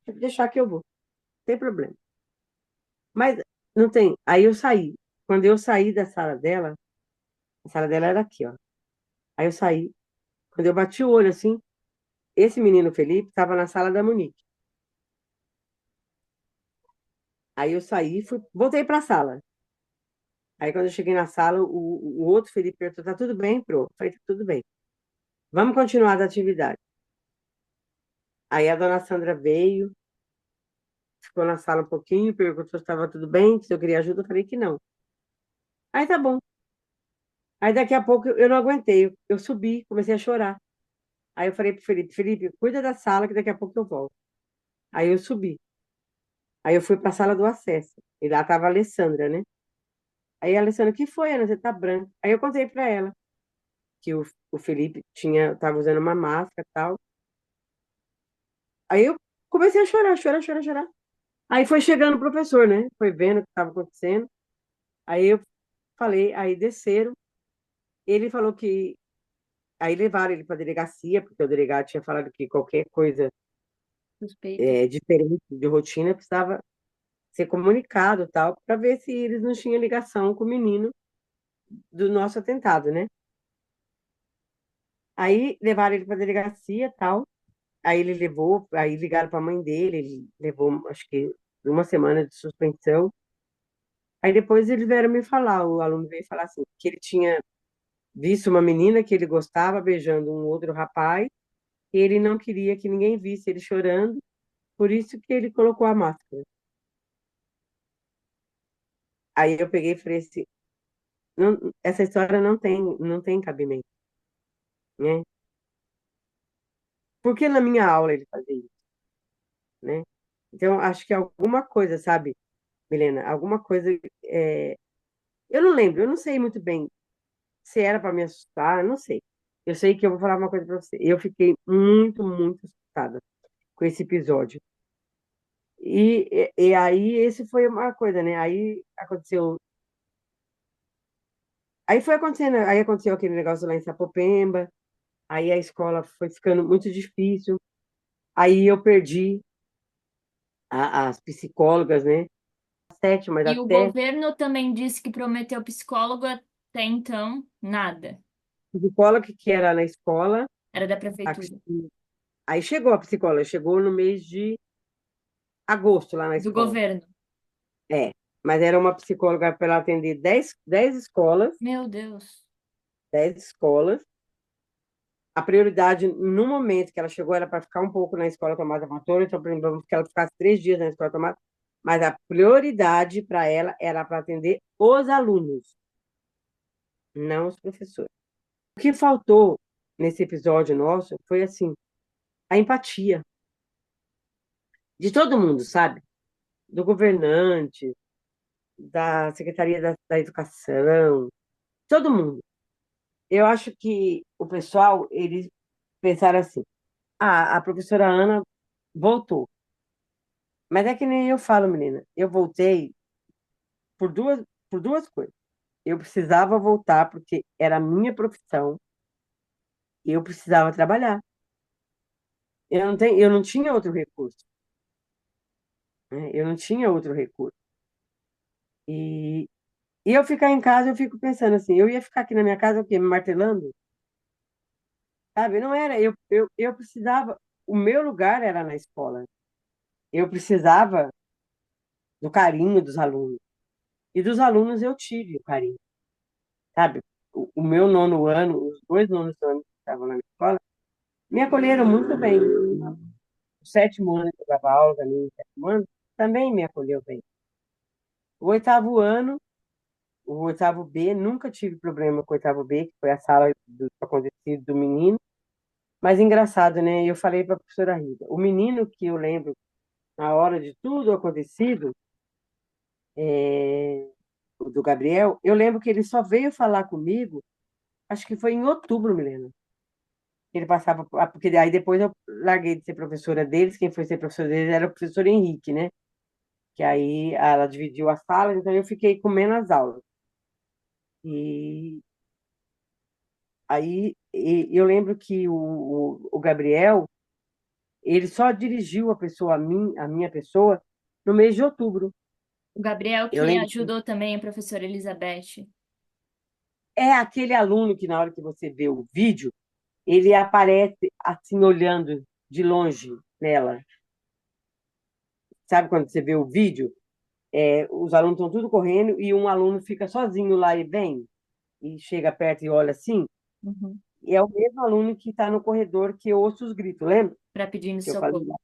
pode deixar que eu vou. Não tem problema. Mas não tem. Aí eu saí. Quando eu saí da sala dela, a sala dela era aqui, ó. Aí eu saí. Quando eu bati o olho assim, esse menino Felipe estava na sala da Monique. Aí eu saí, fui, voltei para a sala. Aí quando eu cheguei na sala, o outro Felipe perguntou: tá tudo bem, pro? Eu falei: tá tudo bem. Vamos continuar a atividade. Aí a dona Sandra veio, ficou na sala um pouquinho, perguntou se estava tudo bem, se eu queria ajuda. Eu falei que não. Aí tá bom. Aí daqui a pouco eu não aguentei, eu subi, comecei a chorar. Aí eu falei pro Felipe: Felipe, cuida da sala que daqui a pouco eu volto. Aí eu subi. Aí eu fui para a sala do acesso. E lá tava a Alessandra, né? Aí a Alessandra: o que foi, Ana? Você tá branca. Aí eu contei para ela que o Felipe tava usando uma máscara e tal. Aí eu comecei a chorar, chorar, chorar, chorar. Aí foi chegando o professor, né? Foi vendo o que estava acontecendo. Aí eu falei, aí desceram. Ele falou que. Aí levaram ele para a delegacia, porque o delegado tinha falado que qualquer coisa Suspeita. diferente de rotina precisava ser comunicado, tal, para ver se eles não tinham ligação com o menino do nosso atentado, né? Aí levaram ele para a delegacia, tal. Aí ele levou, aí ligaram para a mãe dele, ele levou, acho que uma semana de suspensão. Aí depois eles vieram me falar, o aluno veio falar assim, que ele tinha visto uma menina que ele gostava beijando um outro rapaz, e ele não queria que ninguém visse ele chorando, por isso que ele colocou a máscara. Aí eu peguei e falei assim: essa história não tem cabimento, né? Por que na minha aula ele fazia isso, né? Então, acho que alguma coisa, sabe, Milena, alguma coisa. é, eu não lembro, eu não sei muito bem se era para me assustar, eu não sei. Eu sei que eu vou falar uma coisa para você. Eu fiquei muito, muito assustada com esse episódio. E aí, esse foi uma coisa, né? Aí aconteceu. Aí foi acontecendo, aí aconteceu aquele negócio lá em Sapopemba, aí a escola foi ficando muito difícil, aí eu perdi as psicólogas, né? Sete, mas E o até governo também disse que prometeu psicólogo até então, nada. psicóloga que era na escola, Era da a- prefeitura. aí chegou a psicóloga, chegou no mês de agosto lá na Do escola. governo. É, mas era uma psicóloga para ela atender dez escolas, Meu Deus. 10 escolas. A prioridade, no momento que ela chegou, era para ficar um pouco na escola Tomás Amator, então vamos que ela ficasse 3 dias na escola Tomás, mas a prioridade para ela era para atender os alunos, não os professores. O que faltou nesse episódio nosso foi, assim, a empatia de todo mundo, sabe? Do governante, da Secretaria da Educação, todo mundo. eu acho que o pessoal, eles pensaram assim, ah, a professora Ana voltou. Mas é que nem eu falo, menina, eu voltei por duas coisas. Eu precisava voltar porque era a minha profissão e eu precisava trabalhar. Eu não tinha outro recurso, né? Eu não tinha outro recurso. E, e eu ficar em casa, eu fico pensando assim, eu ia ficar aqui na minha casa, o quê? Me martelando? Sabe? Não era, eu precisava, o meu lugar era na escola. Eu precisava do carinho dos alunos. E dos alunos eu tive o carinho, sabe? O meu nono ano, os dois nonos anos que estavam na minha escola, me acolheram muito bem. O sétimo ano que eu dava aula também, o sétimo ano, também me acolheu bem. O oitavo ano, o oitavo B, nunca tive problema com o oitavo B, que foi a sala do acontecido do menino. Mas engraçado, né? Eu falei para a professora Rita, o menino que eu lembro na hora de tudo acontecido, o do Gabriel, eu lembro que ele só veio falar comigo, acho que foi em outubro, Milena. Ele passava, porque aí depois eu larguei de ser professora deles, quem foi ser professora deles era o professor Henrique, né? Que aí ela dividiu as salas, então eu fiquei com menos aulas. E eu lembro que o Gabriel, ele só dirigiu a pessoa, a minha pessoa, no mês de outubro. O Gabriel Eu que lembro que ajudou também a professora Elizabeth. é aquele aluno que na hora que você vê o vídeo, ele aparece assim olhando de longe nela. Sabe quando você vê o vídeo? Os alunos estão tudo correndo e um aluno fica sozinho lá e vem e chega perto e olha assim. Uhum. E é o mesmo aluno que está no corredor que eu ouço os gritos, lembra? Para pedindo Que eu falei socorro. lá.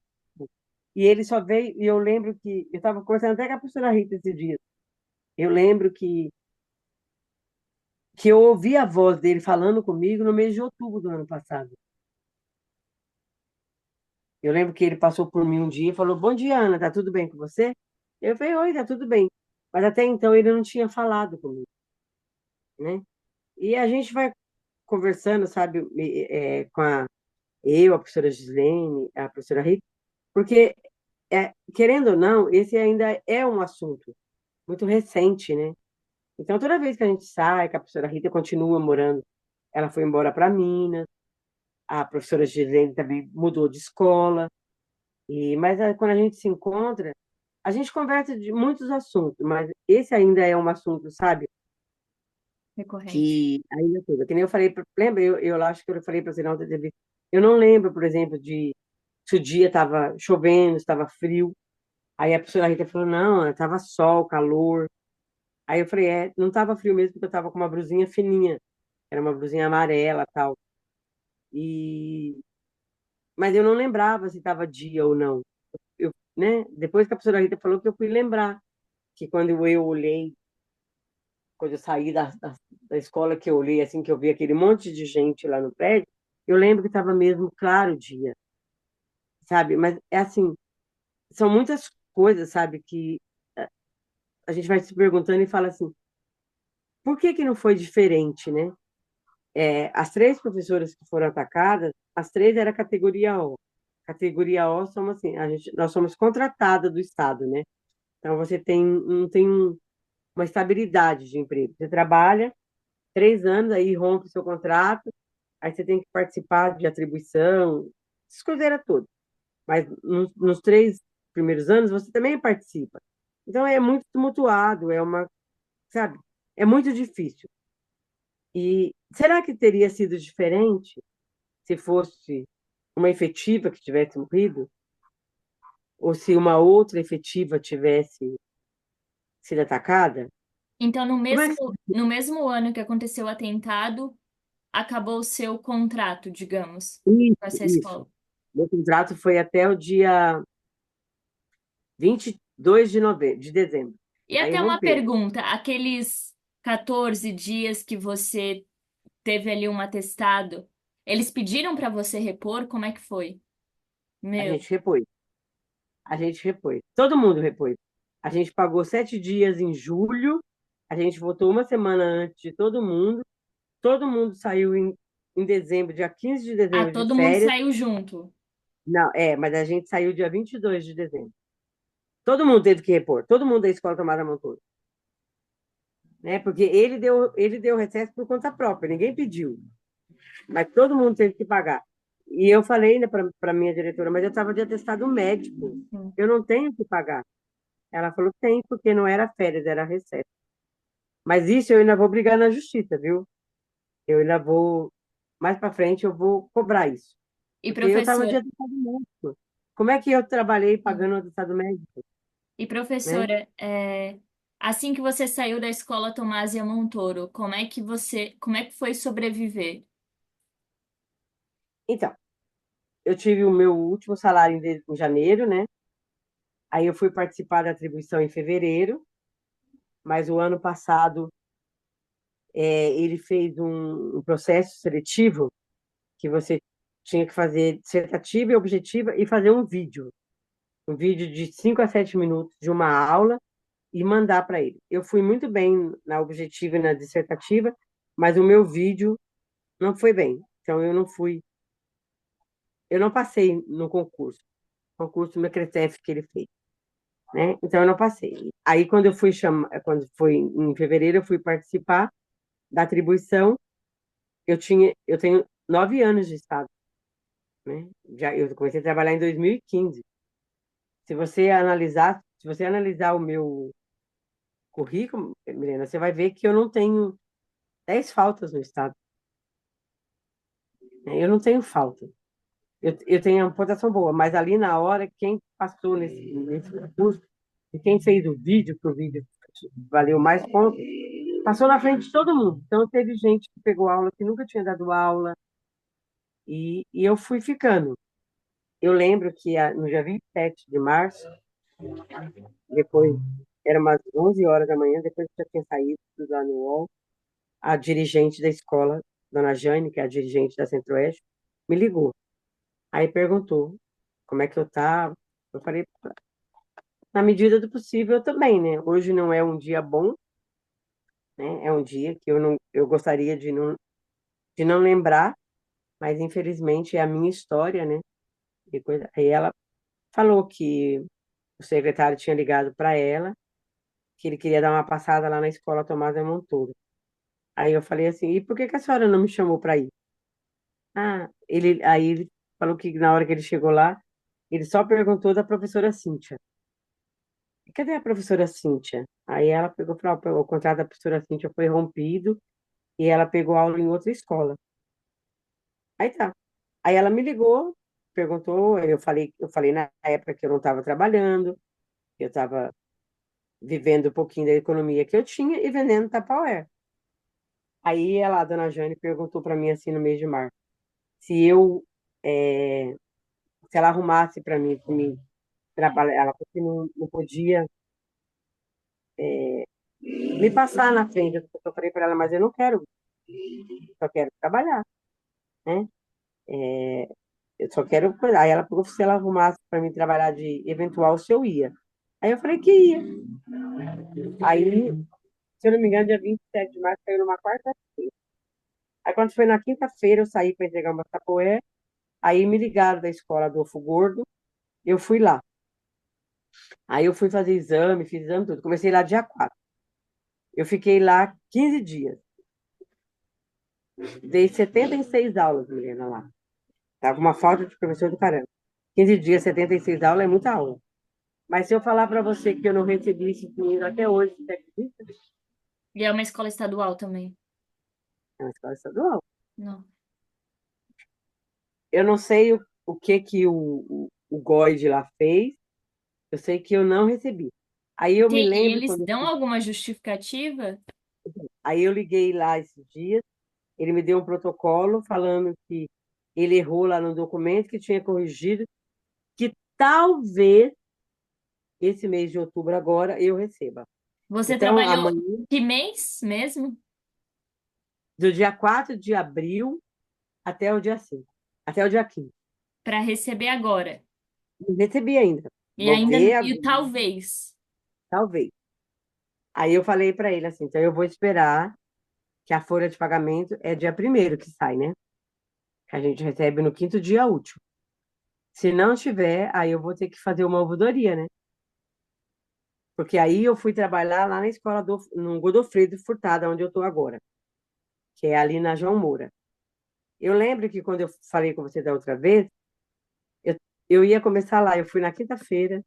E ele só veio, e eu lembro que eu estava conversando até com a professora Rita esse dia. Eu lembro que eu ouvi a voz dele falando comigo no mês de outubro do ano passado. Eu lembro que ele passou por mim um dia e falou: Bom dia, Ana, tá tudo bem com você? Eu falei: Oi, tá tudo bem. Mas até então ele não tinha falado comigo, né? E a gente vai conversando, sabe, com a professora Gislene, a professora Rita, porque, querendo ou não, esse ainda é um assunto muito recente, né? Então, toda vez que a gente sai, que a professora Rita continua morando, ela foi embora para Minas, a professora Gislene também mudou de escola, mas quando a gente se encontra, a gente conversa de muitos assuntos, mas esse ainda é um assunto, sabe, Recorrente. que ainda coisa. Que nem eu falei, lembra? Eu acho que eu falei para você na outra TV. Eu não lembro, por exemplo, de se o dia estava chovendo, estava frio. Aí a professora Rita falou, não, estava sol, calor. Aí eu falei, não estava frio mesmo, porque eu estava com uma blusinha fininha. Era uma blusinha amarela tal. E... Mas eu não lembrava se estava dia ou não. Né? Depois que a professora Rita falou que eu fui lembrar que quando eu olhei, quando eu saí da escola, que eu olhei assim, que eu vi aquele monte de gente lá no prédio, eu lembro que estava mesmo claro o dia, sabe? Mas é assim, são muitas coisas, sabe, que a gente vai se perguntando e fala assim, por que que não foi diferente, né? As três professoras que foram atacadas, as três era categoria O. Categoria O somos assim, nós somos contratadas do Estado, né? Então você não tem uma estabilidade de emprego. Você trabalha 3 anos, aí rompe o seu contrato, aí você tem que participar de atribuição, essas coisas era tudo. Mas nos 3 primeiros anos você também participa. Então é muito tumultuado, sabe? É muito difícil. E será que teria sido diferente se fosse uma efetiva que tivesse morrido? Ou se uma outra efetiva tivesse sido atacada? Então, Como é que... no mesmo ano que aconteceu o atentado, acabou o seu contrato, digamos, Isso, com essa isso. escola. Meu contrato foi até o dia 22 de dezembro. E Aí até uma rompeu. pergunta, aqueles 14 dias que você teve ali um atestado, eles pediram para você repor? Como é que foi? A Meu, gente repôs. A gente repôs. Todo mundo repôs. A gente pagou 7 dias em julho. A gente votou uma semana antes de todo mundo. Todo mundo saiu em dezembro, dia 15 de Ah, dezembro de todo mundo férias. saiu junto. Não, mas a gente saiu dia 22 de dezembro. Todo mundo teve que repor, todo mundo da escola Tomada Montoura, né? Porque ele deu recesso por conta própria, ninguém pediu, mas todo mundo teve que pagar. E eu falei ainda para minha diretora, mas eu estava de atestado médico, Hum. eu não tenho que pagar. Ela falou, tem, porque não era férias, era recesso. Mas isso eu ainda vou brigar na justiça, viu? Eu ainda vou, mais para frente, eu vou cobrar isso. E Porque eu estava de professora, atestado médico. Como é que eu trabalhei pagando o atestado médico, e né? professora, assim que você saiu da escola Tomásia Montoro, como é que foi sobreviver? Então, eu tive o meu último salário em janeiro, né? Aí eu fui participar da atribuição em fevereiro, mas o ano passado ele fez um processo seletivo que você tinha que fazer dissertativa e objetiva e fazer um vídeo de 5 a 7 minutos de uma aula e mandar para ele. Eu fui muito bem na objetiva e na dissertativa, mas o meu vídeo não foi bem. Então eu não passei no concurso Mecretef que ele fez, né? Então eu não passei. Aí quando foi em fevereiro eu fui participar da atribuição. Eu tenho 9 anos de estado, né? Eu comecei a trabalhar em 2015. Se você analisar o meu currículo, Milena, você vai ver que eu não tenho 10 faltas no estado, né? Eu não tenho falta. Eu tenho uma pontuação boa, mas ali na hora, quem passou nesse curso, e quem fez o vídeo, que o vídeo valeu mais pontos, passou na frente de todo mundo. Então, teve gente que pegou aula que nunca tinha dado aula, e eu fui ficando. Eu lembro que no dia 27 de março, depois, era umas 11 horas da manhã, depois que eu já tinha saído lá no UOL, a dirigente da escola, dona Jane, que é a dirigente da Centro-Oeste, me ligou. Aí perguntou como é que eu estava. Eu falei, na medida do possível também, né? Hoje não é um dia bom, né? É um dia que eu gostaria de não lembrar, mas infelizmente é a minha história, né? Aí ela falou que o secretário tinha ligado para ela, que ele queria dar uma passada lá na escola Tomás Montouro. Aí eu falei assim, e por que que a senhora não me chamou para ir? Aí ele falou que na hora que ele chegou lá, ele só perguntou da professora Cíntia. Cadê a professora Cíntia? Aí ela pegou e falou, "Ah, o contrato da professora Cíntia foi rompido e ela pegou aula em outra escola." Aí tá. Aí ela me ligou, perguntou, eu falei na época que eu não estava trabalhando, eu estava vivendo um pouquinho da economia que eu tinha e vendendo Tupperware. Aí ela, a dona Jane, perguntou para mim assim no mês de março, se eu, é, se ela arrumasse para mim trabalhar, ela falou que não podia me passar na frente. Eu falei para ela, mas eu não quero, só quero trabalhar, né? Eu só quero. Aí ela falou se ela arrumasse para mim trabalhar de eventual, se eu ia. Aí eu falei que ia. Aí, se eu não me engano, dia 27 de março saiu numa quarta-feira. Aí quando foi na quinta-feira, eu saí para entregar uma tapoé. Aí me ligaram da escola Adolfo Gordo, eu fui lá. Aí eu fui fazer exame, fiz exame tudo. Comecei lá dia 4. Eu fiquei lá 15 dias. Dei 76 aulas, Milena, lá. Tava uma falta de professor do caramba. 15 dias, 76 aulas é muita aula. Mas se eu falar para você que eu não recebi esse dinheiro até hoje, você acredita? E é uma escola estadual também. É uma escola estadual. Não. Eu não sei o que que o GOI lá fez, eu sei que eu não recebi. Aí eu me E lembro eles quando. dão alguma justificativa? Aí eu liguei lá esses dias, ele me deu um protocolo falando que ele errou lá no documento, que tinha corrigido, que talvez esse mês de outubro agora eu receba. Você Então, trabalhou amanhã, que mês mesmo? do dia 4 de abril até o dia 5, até o dia 15. Para receber agora. Não recebi ainda. E Vou ainda, ver e agora, talvez. talvez. Aí eu falei para ele assim, então eu vou esperar que a folha de pagamento é dia primeiro que sai, né? Que a gente recebe no quinto dia útil. Se não tiver, aí eu vou ter que fazer uma ouvidoria, né? Porque aí eu fui trabalhar lá na escola no Godofredo Furtado, onde eu estou agora, que é ali na João Moura. Eu lembro que quando eu falei com você da outra vez, eu, eu ia começar lá. Eu fui na quinta-feira,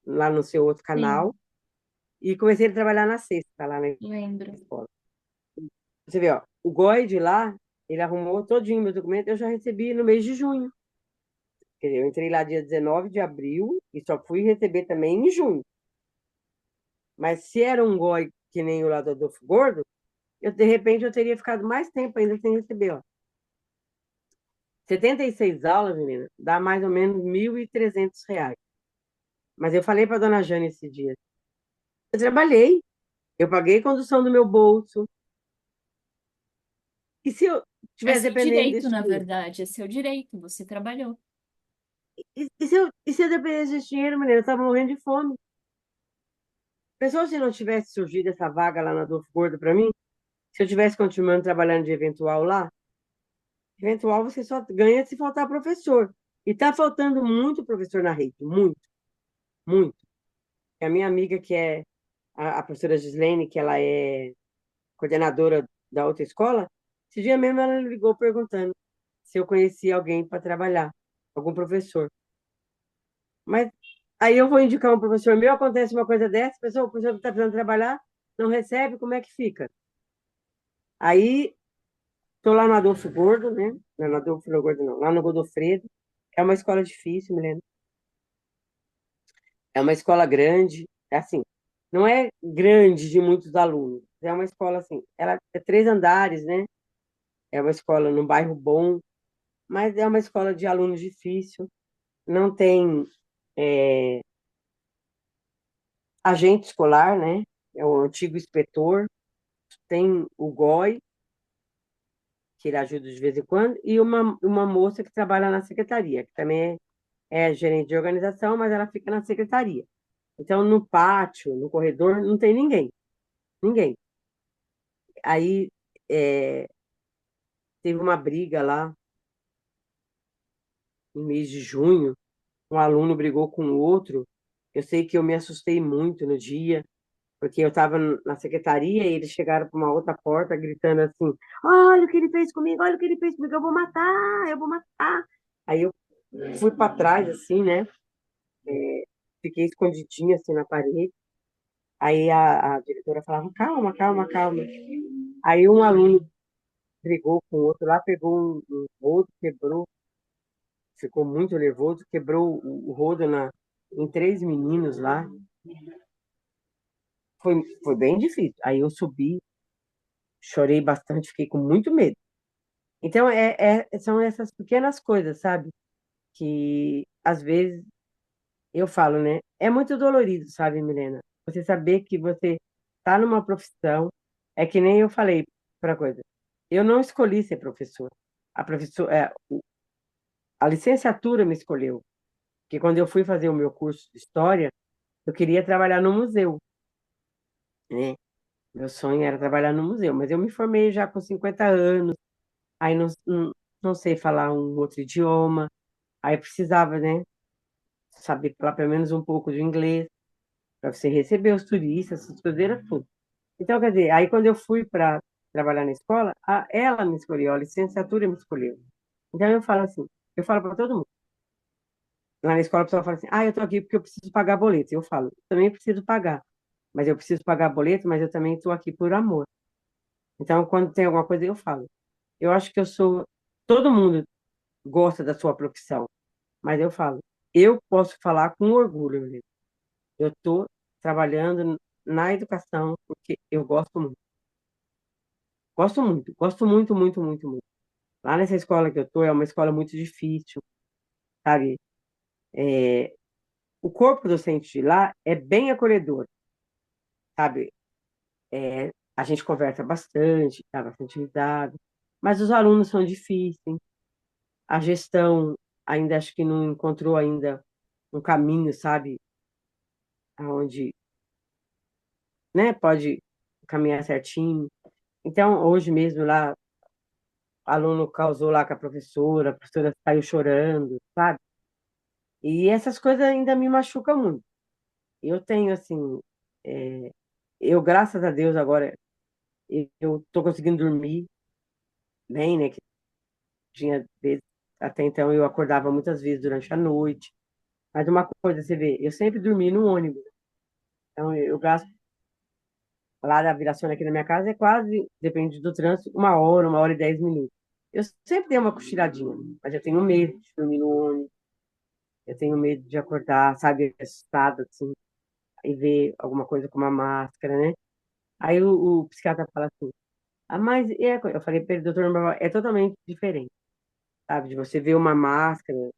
lá no seu outro Sim, canal, e comecei a trabalhar na sexta, lá na lembro. escola. Você vê, ó, o Goi de lá, ele arrumou todinho meu documento, eu já recebi no mês de junho. Quer dizer, eu entrei lá dia 19 de abril e só fui receber também em junho. Mas se era um Goi que nem o lá do Adolfo Gordo, de repente eu teria ficado mais tempo ainda sem receber, ó. 76 aulas, menina, dá mais ou menos R$ 1.300. Mas eu falei para dona Jane esse dia, eu trabalhei, eu paguei condução do meu bolso, e se eu É tivesse seu dependendo direito, desse na dinheiro? verdade, é seu direito, você trabalhou. E se eu dependesse desse dinheiro, menina, eu estava morrendo de fome. Pessoal, se não tivesse surgido essa vaga lá na Adolfo Gordo para mim, se eu tivesse continuando trabalhando de eventual lá, eventual você só ganha se faltar professor. E está faltando muito professor na rede, muito, muito. A minha amiga, que é a professora Gislene, que ela é coordenadora da outra escola, esse dia mesmo ela ligou perguntando se eu conhecia alguém para trabalhar, algum professor. Mas aí eu vou indicar um professor meu, acontece uma coisa dessa, pessoa, o professor está precisando trabalhar, não recebe, como é que fica? Aí estou lá no Adolfo Gordo, né? Não, no Adolfo Gordo não, lá no Godofredo. É uma escola difícil, Milena. É uma escola grande, é assim, não é grande de muitos alunos. É uma escola assim, ela é 3 andares, né? É uma escola num bairro bom, mas é uma escola de alunos difícil. Não tem agente escolar, né? É o antigo inspetor. Tem o GOI, que ele ajuda de vez em quando, e uma moça que trabalha na secretaria, que também é gerente de organização, mas ela fica na secretaria. Então, no pátio, no corredor, não tem ninguém, ninguém. Aí teve uma briga lá no mês de junho, um aluno brigou com o outro. Eu sei que eu me assustei muito no dia, porque eu estava na secretaria e eles chegaram para uma outra porta gritando assim: Olha o que ele fez comigo, olha o que ele fez comigo, eu vou matar, eu vou matar. Aí eu fui para trás, assim, né? Fiquei escondidinha assim na parede. Aí a diretora falava: Calma, calma, calma. Aí um aluno brigou com o outro lá, pegou um rodo, quebrou, ficou muito nervoso, quebrou o rodo em 3 meninos lá. Foi bem difícil. Aí eu subi, chorei bastante, fiquei com muito medo. Então, são essas pequenas coisas, sabe? Que às vezes eu falo, né? É muito dolorido, sabe, Milena? Você saber que você está numa profissão, é que nem eu falei para coisa. Eu não escolhi ser professor. A licenciatura me escolheu. Porque quando eu fui fazer o meu curso de história, eu queria trabalhar no museu, né? Meu sonho era trabalhar no museu, mas eu me formei já com 50 anos, aí não sei falar um outro idioma, aí precisava, né? Saber falar pelo menos um pouco de inglês, para você receber os turistas, essas coisas, era tudo. Então, quer dizer, aí quando eu fui para trabalhar na escola, ela me escolheu, a licenciatura me escolheu. Então eu falo assim, eu falo para todo mundo. Lá na escola a pessoa fala assim, eu tô aqui porque eu preciso pagar boleto. Eu falo, também preciso pagar, mas eu preciso pagar boleto, mas eu também estou aqui por amor. Então, quando tem alguma coisa, eu falo. Eu acho que eu sou. Todo mundo gosta da sua profissão, mas eu falo. Eu posso falar com orgulho, meu. Eu estou trabalhando na educação porque eu gosto muito. Gosto muito, muito, muito, muito. Lá nessa escola que eu estou, é uma escola muito difícil, sabe? O corpo docente de lá é bem acolhedor, sabe? A gente conversa bastante, dá bastante risada, mas os alunos são difíceis. A gestão ainda acho que não encontrou ainda um caminho, sabe? Aonde, né, pode caminhar certinho. Então, hoje mesmo lá, o aluno causou lá com a professora saiu chorando, sabe? E essas coisas ainda me machucam muito. Eu tenho, assim, é, eu, graças a Deus, agora eu tô conseguindo dormir bem, né? Que tinha vezes, até então eu acordava muitas vezes durante a noite. Mas uma coisa, você vê, eu sempre dormi no ônibus. Então, eu gasto lá da Virações aqui na minha casa é quase, depende do trânsito, 1 hora, 1 hora e 10 minutos. Eu sempre dei uma cochiladinha, mas eu tenho medo de dormir no ônibus, eu tenho medo de acordar, sabe, assustada, assim, e ver alguma coisa com uma máscara, né? Aí o psiquiatra fala assim, ah, mas eu falei para ele, doutor, Normal, é totalmente diferente, sabe? De você ver uma máscara,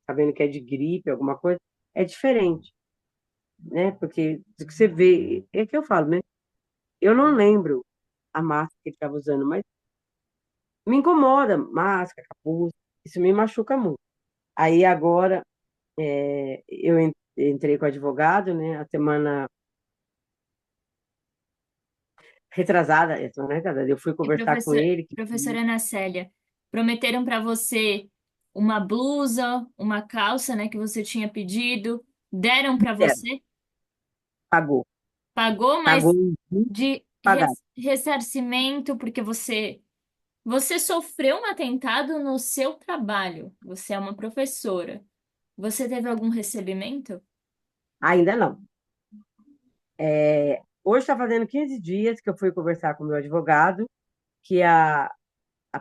sabendo que é de gripe, alguma coisa, é diferente, né? Porque do que você vê, é que eu falo, né? Eu não lembro a máscara que ele estava usando, mas me incomoda, máscara, capuz, isso me machuca muito. Aí agora eu entrei com o advogado, né? A semana retrasada, eu fui E conversar com ele, professora Ana Célia, prometeram para você uma blusa, uma calça, né, que você tinha pedido, deram para é, você? pagou, Pagou, pagou mas de pagado. ressarcimento, porque você sofreu um atentado no seu trabalho. Você é uma professora. Você teve algum recebimento? Ainda não. Hoje está fazendo 15 dias que eu fui conversar com o meu advogado, que a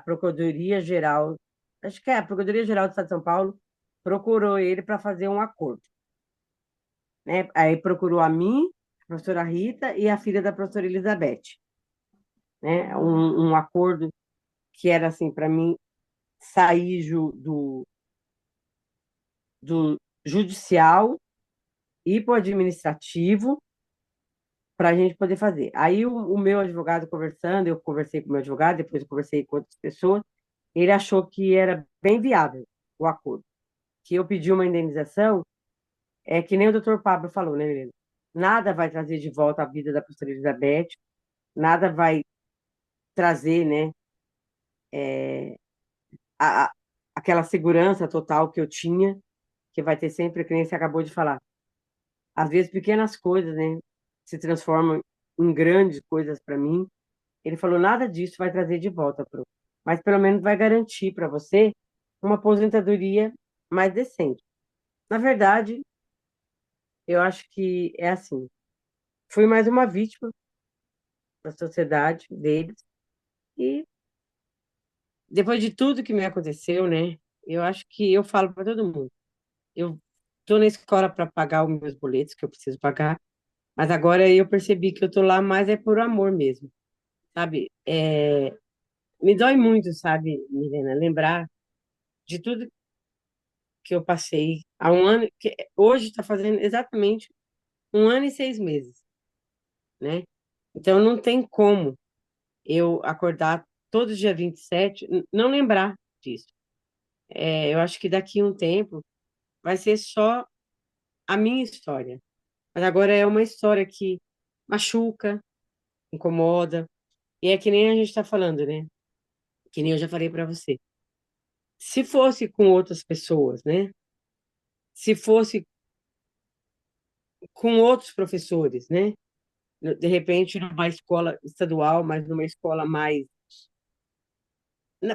Procuradoria-Geral, acho que é a Procuradoria-Geral do Estado de São Paulo, procurou ele para fazer um acordo, né? Aí procurou a mim, a professora Rita e a filha da professora Elizabeth, né? Um acordo que era assim para mim sair do judicial e para o administrativo para a gente poder fazer. Aí o meu advogado conversando, eu conversei com o meu advogado, depois eu conversei com outras pessoas, ele achou que era bem viável o acordo, que eu pedi uma indenização, é que nem o doutor Pablo falou, né, Helena? Nada vai trazer de volta a vida da professora Elizabeth, nada vai trazer, né, a, a- aquela segurança total que eu tinha, que vai ter sempre, que nem você acabou de falar. Às vezes pequenas coisas, né, se transformam em grandes coisas para mim. Ele falou, nada disso vai trazer de volta, Pro, mas pelo menos vai garantir para você uma aposentadoria mais decente. Na verdade, eu acho que é assim. Fui mais uma vítima da sociedade deles e depois de tudo que me aconteceu, né? Eu acho que eu falo para todo mundo. Eu estou na escola para pagar os meus boletos que eu preciso pagar, mas agora eu percebi que eu estou lá mais é por amor mesmo, sabe? Me dói muito, sabe, Milena, lembrar de tudo que eu passei há um ano, que hoje está fazendo exatamente 1 ano e 6 meses, né? Então não tem como eu acordar todo dia 27 não lembrar disso. Eu acho que daqui a um tempo vai ser só a minha história. Mas agora é uma história que machuca, incomoda. E é que nem a gente está falando, né? Que nem eu já falei para você. Se fosse com outras pessoas, né? Se fosse com outros professores, né? De repente, numa escola estadual, mas numa escola mais.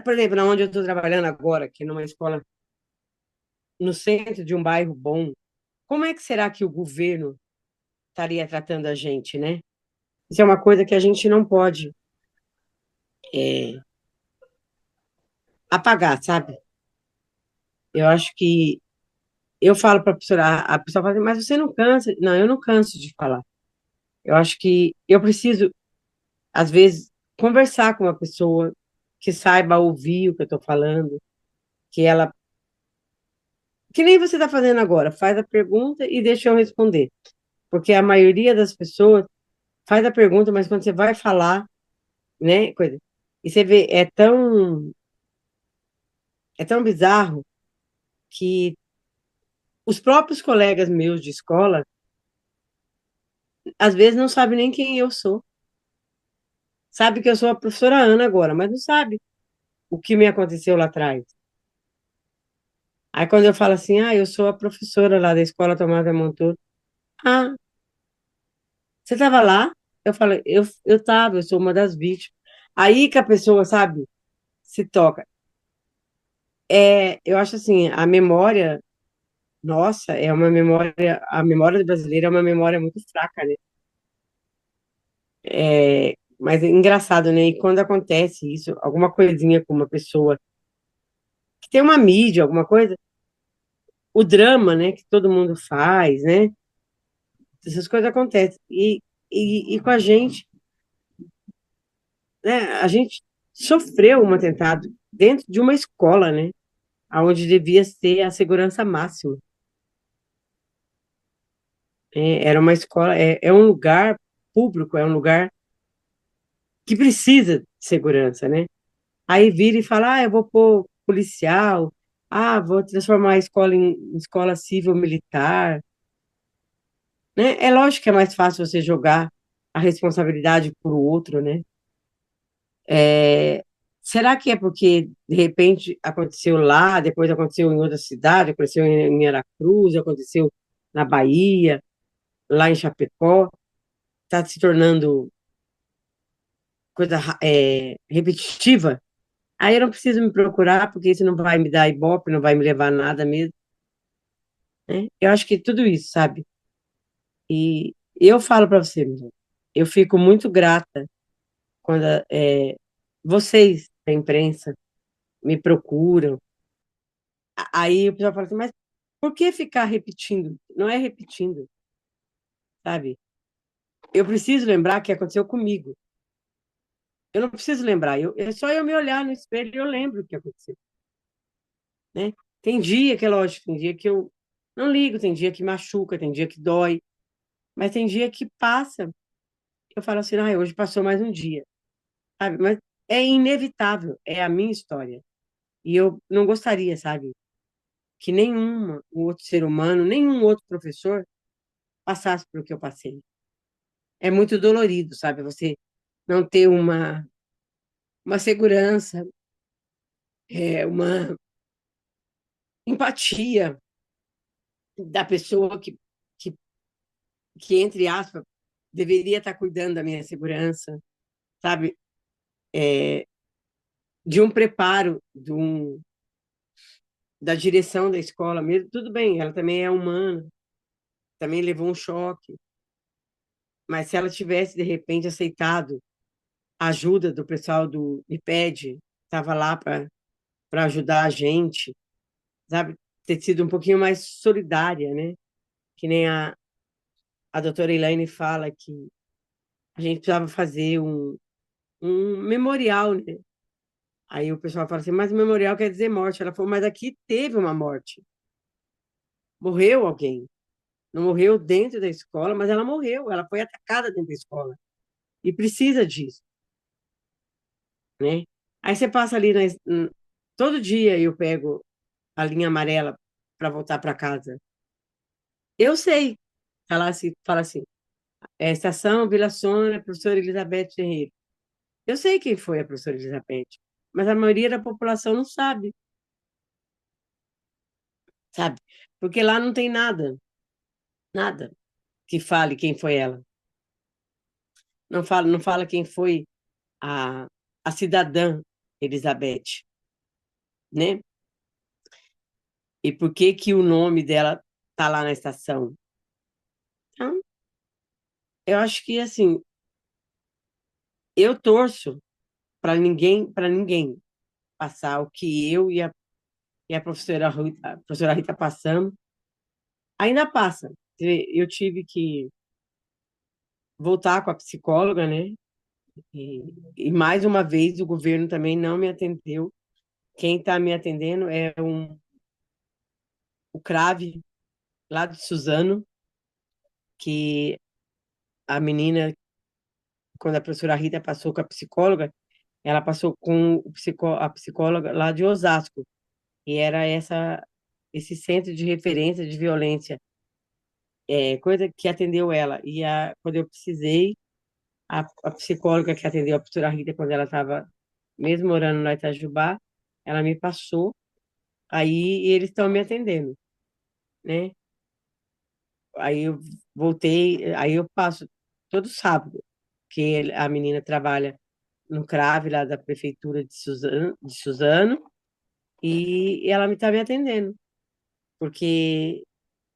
Por exemplo, na onde eu estou trabalhando agora, que é numa escola no centro de um bairro bom, como é que será que o governo estaria tratando a gente, né? Isso é uma coisa que a gente não pode é, apagar, sabe? Eu acho que eu falo para a pessoa fala assim, mas você não cansa? Não, eu não canso de falar. Eu acho que eu preciso, às vezes, conversar com uma pessoa que saiba ouvir o que eu estou falando, que ela, que nem você está fazendo agora, faz a pergunta e deixa eu responder. Porque a maioria das pessoas faz a pergunta, mas quando você vai falar, né, coisa, e você vê, é tão bizarro que os próprios colegas meus de escola, às vezes, não sabem nem quem eu sou. sabe que eu sou a professora Ana agora, mas não sabe o que me aconteceu lá atrás. Aí quando eu falo assim, eu sou a professora lá da escola Tomás Monteiro. Ah, você estava lá? Eu falo, eu estava, eu sou uma das vítimas. Aí que a pessoa, sabe, se toca. Eu acho assim, a memória nossa é uma memória, a memória do brasileiro é uma memória muito fraca, né? Mas é engraçado, né? E quando acontece isso, alguma coisinha com uma pessoa que tem uma mídia, alguma coisa, o drama, né, que todo mundo faz, né? Essas coisas acontecem. E com a gente, né? A gente sofreu um atentado dentro de uma escola, né? Onde devia ser a segurança máxima. Era uma escola, é um lugar público, é um lugar que precisa de segurança, né? Aí vira e fala, eu vou pôr policial, vou transformar a escola em escola civil-militar, né? É lógico que é mais fácil você jogar a responsabilidade para o outro, né? É, será que é porque, de repente, aconteceu lá, depois aconteceu em outra cidade, aconteceu em Aracruz, aconteceu na Bahia, lá em Chapecó, está se tornando coisa repetitiva? Aí eu não preciso me procurar, porque isso não vai me dar ibope, não vai me levar a nada mesmo, né? Eu acho que tudo isso, sabe? E eu falo para você, meu irmão, eu fico muito grata quando vocês, da imprensa, me procuram. Aí o pessoal fala assim, mas por que ficar repetindo? Não é repetindo, sabe? Eu preciso lembrar que aconteceu comigo. Eu não preciso lembrar, é só eu me olhar no espelho e eu lembro o que aconteceu, né? Tem dia que é lógico, tem dia que eu não ligo, tem dia que machuca, tem dia que dói, mas tem dia que passa. Eu falo assim, hoje passou mais um dia, sabe? Mas é inevitável, é a minha história. E eu não gostaria, sabe, que nenhum outro ser humano, nenhum outro professor passasse por o que eu passei. É muito dolorido, sabe? Você não ter uma segurança, uma empatia da pessoa que, que, entre aspas, deveria estar cuidando da minha segurança, sabe? De um preparo, da direção da escola mesmo. Tudo bem, ela também é humana, também levou um choque, mas se ela tivesse, de repente, aceitado a ajuda do pessoal do IPED, estava lá para ajudar a gente, sabe? Ter sido um pouquinho mais solidária, né? Que nem a doutora Elaine fala que a gente precisava fazer um memorial, né? Aí o pessoal fala assim, mas o memorial quer dizer morte. Ela falou, mas aqui teve uma morte. Morreu alguém. Não morreu dentro da escola, mas ela morreu. Ela foi atacada dentro da escola. E precisa disso, né? Aí você passa ali, todo dia eu pego a linha amarela para voltar para casa. Eu sei, fala assim, Estação Vila Sônia, professora Elizabeth Ferreira. Eu sei quem foi a professora Elizabeth, mas a maioria da população não sabe, sabe? Porque lá não tem nada, nada que fale quem foi ela. Não fala quem foi a, a cidadã Elizabeth, né? E por que que o nome dela tá lá na estação? Então, eu acho que assim, eu torço para ninguém passar o que eu e a professora Rita passamos. Ainda passa. Eu tive que voltar com a psicóloga, né? E mais uma vez o governo também não me atendeu. Quem está me atendendo é o CRAVE, lá de Suzano, que a menina, quando a professora Rita passou com a psicóloga, ela passou com a psicóloga lá de Osasco, e era esse centro de referência de violência, coisa que atendeu ela. Quando eu precisei, a psicóloga que atendeu a professora Rita quando ela estava mesmo morando lá em Itajubá, ela me passou, aí eles estão me atendendo, né? Aí eu voltei, aí eu passo todo sábado, que a menina trabalha no CRAV lá da prefeitura de Suzano, e ela me está me atendendo, porque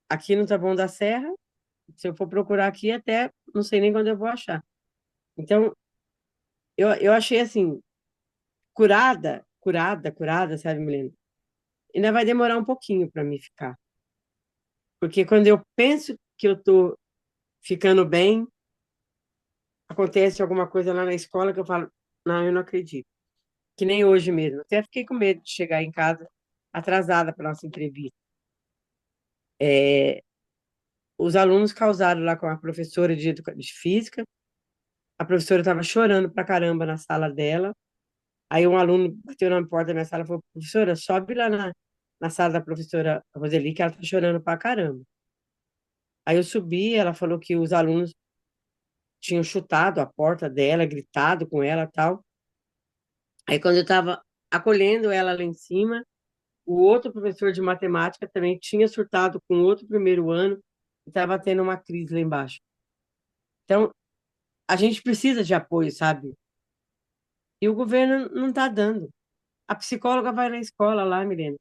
aqui no Taboão da Serra, se eu for procurar aqui, até não sei nem quando eu vou achar. Então, eu achei assim, curada, sabe, Milena? Ainda vai demorar um pouquinho para mim ficar. Porque quando eu penso que eu tô ficando bem, acontece alguma coisa lá na escola que eu falo, não, eu não acredito. Que nem hoje mesmo. Até fiquei com medo de chegar em casa atrasada para nossa entrevista. Os alunos causaram lá com a professora de física. A professora estava chorando pra caramba na sala dela. Aí um aluno bateu na porta da minha sala e falou, professora, sobe lá na sala da professora Roseli, que ela tá chorando pra caramba. Aí eu subi, ela falou que os alunos tinham chutado a porta dela, gritado com ela e tal. Aí quando eu estava acolhendo ela lá em cima, o outro professor de matemática também tinha surtado com outro primeiro ano e estava tendo uma crise lá embaixo. Então, a gente precisa de apoio, sabe? E o governo não está dando. A psicóloga vai na escola lá, Milena,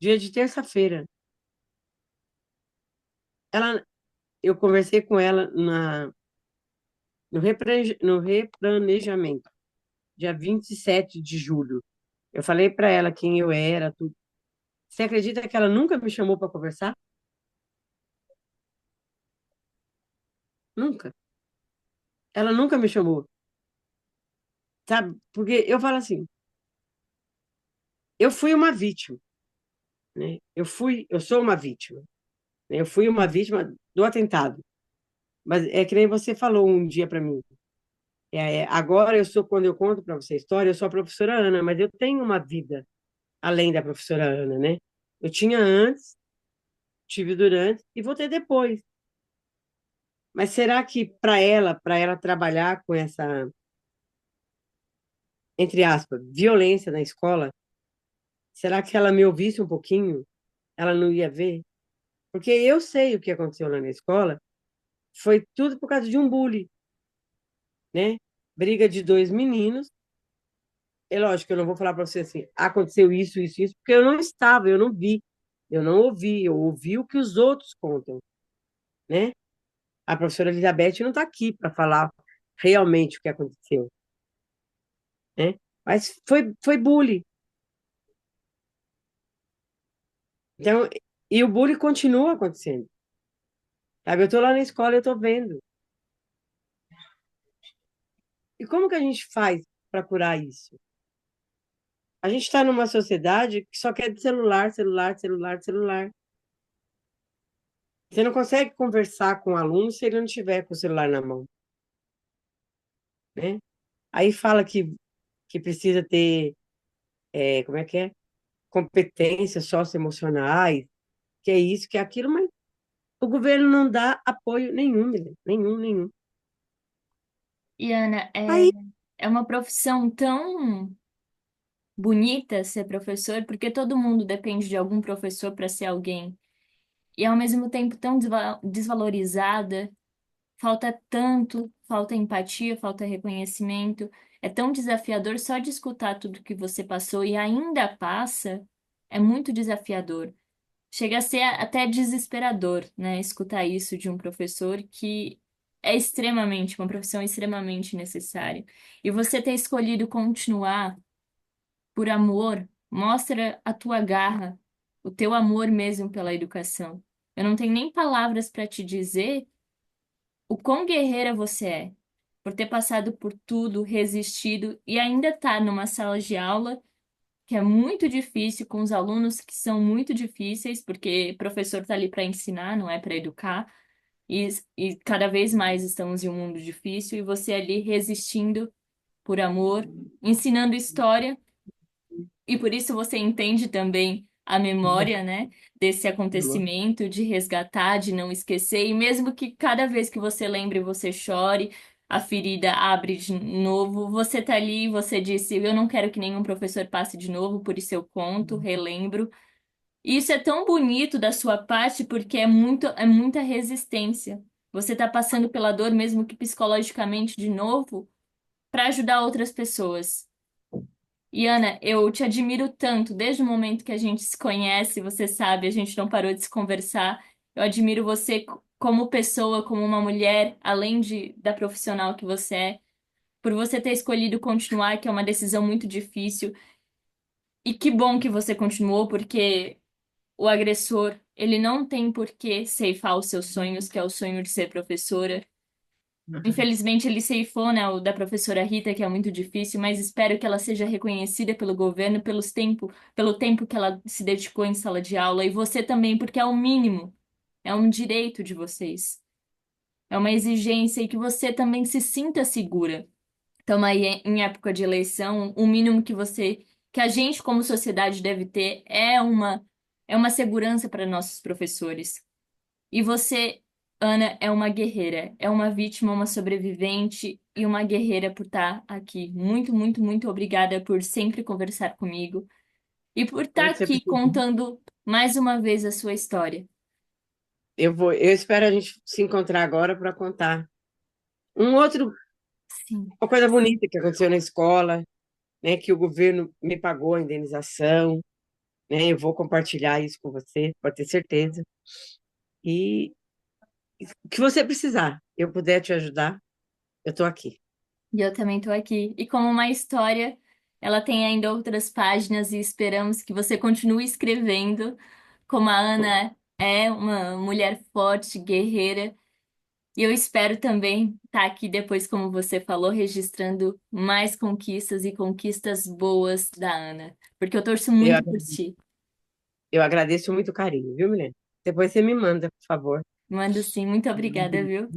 dia de terça-feira. Ela, eu conversei com ela no replanejamento, dia 27 de julho. Eu falei para ela quem eu era, tudo. Você acredita que ela nunca me chamou para conversar? Nunca. Ela nunca me chamou, sabe? Porque eu falo assim, eu fui uma vítima, né? Eu sou uma vítima, né? Eu fui uma vítima do atentado. Mas é que nem você falou um dia para mim. Agora eu sou, quando eu conto para você a história, eu sou a professora Ana, mas eu tenho uma vida além da professora Ana, né? Eu tinha antes, tive durante e vou ter depois. Mas será que para ela trabalhar com essa, entre aspas, violência na escola, será que se ela me ouvisse um pouquinho, ela não ia ver? Porque eu sei o que aconteceu lá na escola, foi tudo por causa de um bullying, né? Briga de dois meninos. É lógico que eu não vou falar para você assim, aconteceu isso, porque eu não estava, eu não vi, eu não ouvi, eu ouvi o que os outros contam, né? A professora Elizabeth não está aqui para falar realmente o que aconteceu, né? Mas foi bullying. Então, e o bullying continua acontecendo, sabe? Eu estou lá na escola, eu estou vendo. E como que a gente faz para curar isso? A gente está numa sociedade que só quer de celular, celular, celular, celular. Você não consegue conversar com o aluno se ele não tiver com o celular na mão, né? Aí fala que precisa ter, como é que é? Competências socioemocionais, que é isso, que é aquilo, mas o governo não dá apoio nenhum, menina, nenhum, nenhum. E Ana, Aí, é uma profissão tão bonita ser professor, porque todo mundo depende de algum professor para ser alguém. E ao mesmo tempo tão desvalorizada, falta tanto, falta empatia, falta reconhecimento. É tão desafiador só de escutar tudo que você passou e ainda passa, é muito desafiador. Chega a ser até desesperador, né, escutar isso de um professor que é extremamente, uma profissão extremamente necessária. E você ter escolhido continuar por amor, mostra a tua garra, o teu amor mesmo pela educação. Eu não tenho nem palavras para te dizer o quão guerreira você é, por ter passado por tudo, resistido e ainda estar numa sala de aula que é muito difícil, com os alunos que são muito difíceis, porque o professor está ali para ensinar, não é para educar, e cada vez mais estamos em um mundo difícil, e você ali resistindo por amor, ensinando história, e por isso você entende também a memória, né, desse acontecimento, de resgatar, de não esquecer, e mesmo que cada vez que você lembre você chore, a ferida abre de novo. Você tá ali, você disse, eu não quero que nenhum professor passe de novo, por isso eu conto, relembro. E isso é tão bonito da sua parte porque é muita resistência. Você tá passando pela dor, mesmo que psicologicamente, de novo, para ajudar outras pessoas. E Ana, eu te admiro tanto, desde o momento que a gente se conhece, você sabe, a gente não parou de se conversar. Eu admiro você como pessoa, como uma mulher, além da profissional que você é, por você ter escolhido continuar, que é uma decisão muito difícil. E que bom que você continuou, porque o agressor, ele não tem por que ceifar os seus sonhos, que é o sonho de ser professora. Infelizmente, ele ceifou, né, o da professora Rita, que é muito difícil, mas espero que ela seja reconhecida pelo governo pelo tempo que ela se dedicou em sala de aula, e você também, porque é o mínimo, é um direito de vocês, é uma exigência e que você também se sinta segura. Estamos aí em época de eleição, o mínimo que a gente como sociedade deve ter é uma segurança para nossos professores. E você, Ana, é uma guerreira, é uma vítima, uma sobrevivente e uma guerreira por estar aqui. Muito, muito, muito obrigada por sempre conversar comigo e por estar Quando você aqui precisar, contando mais uma vez a sua história. eu espero a gente se encontrar agora para contar Sim, uma coisa bonita que aconteceu na escola, né, que o governo me pagou a indenização, né? Eu vou compartilhar isso com você, pode ter certeza. E o que você precisar, eu puder te ajudar, eu estou aqui. e eu também estou aqui. E como uma história, ela tem ainda outras páginas e esperamos que você continue escrevendo, como a Ana é uma mulher forte, guerreira. E eu espero também estar aqui depois, como você falou, registrando mais conquistas e conquistas boas da Ana, porque eu torço Eu, muito agra- por ti. eu agradeço muito o carinho, viu, Milene? Depois você me manda, por favor. Mando sim, muito obrigada, viu?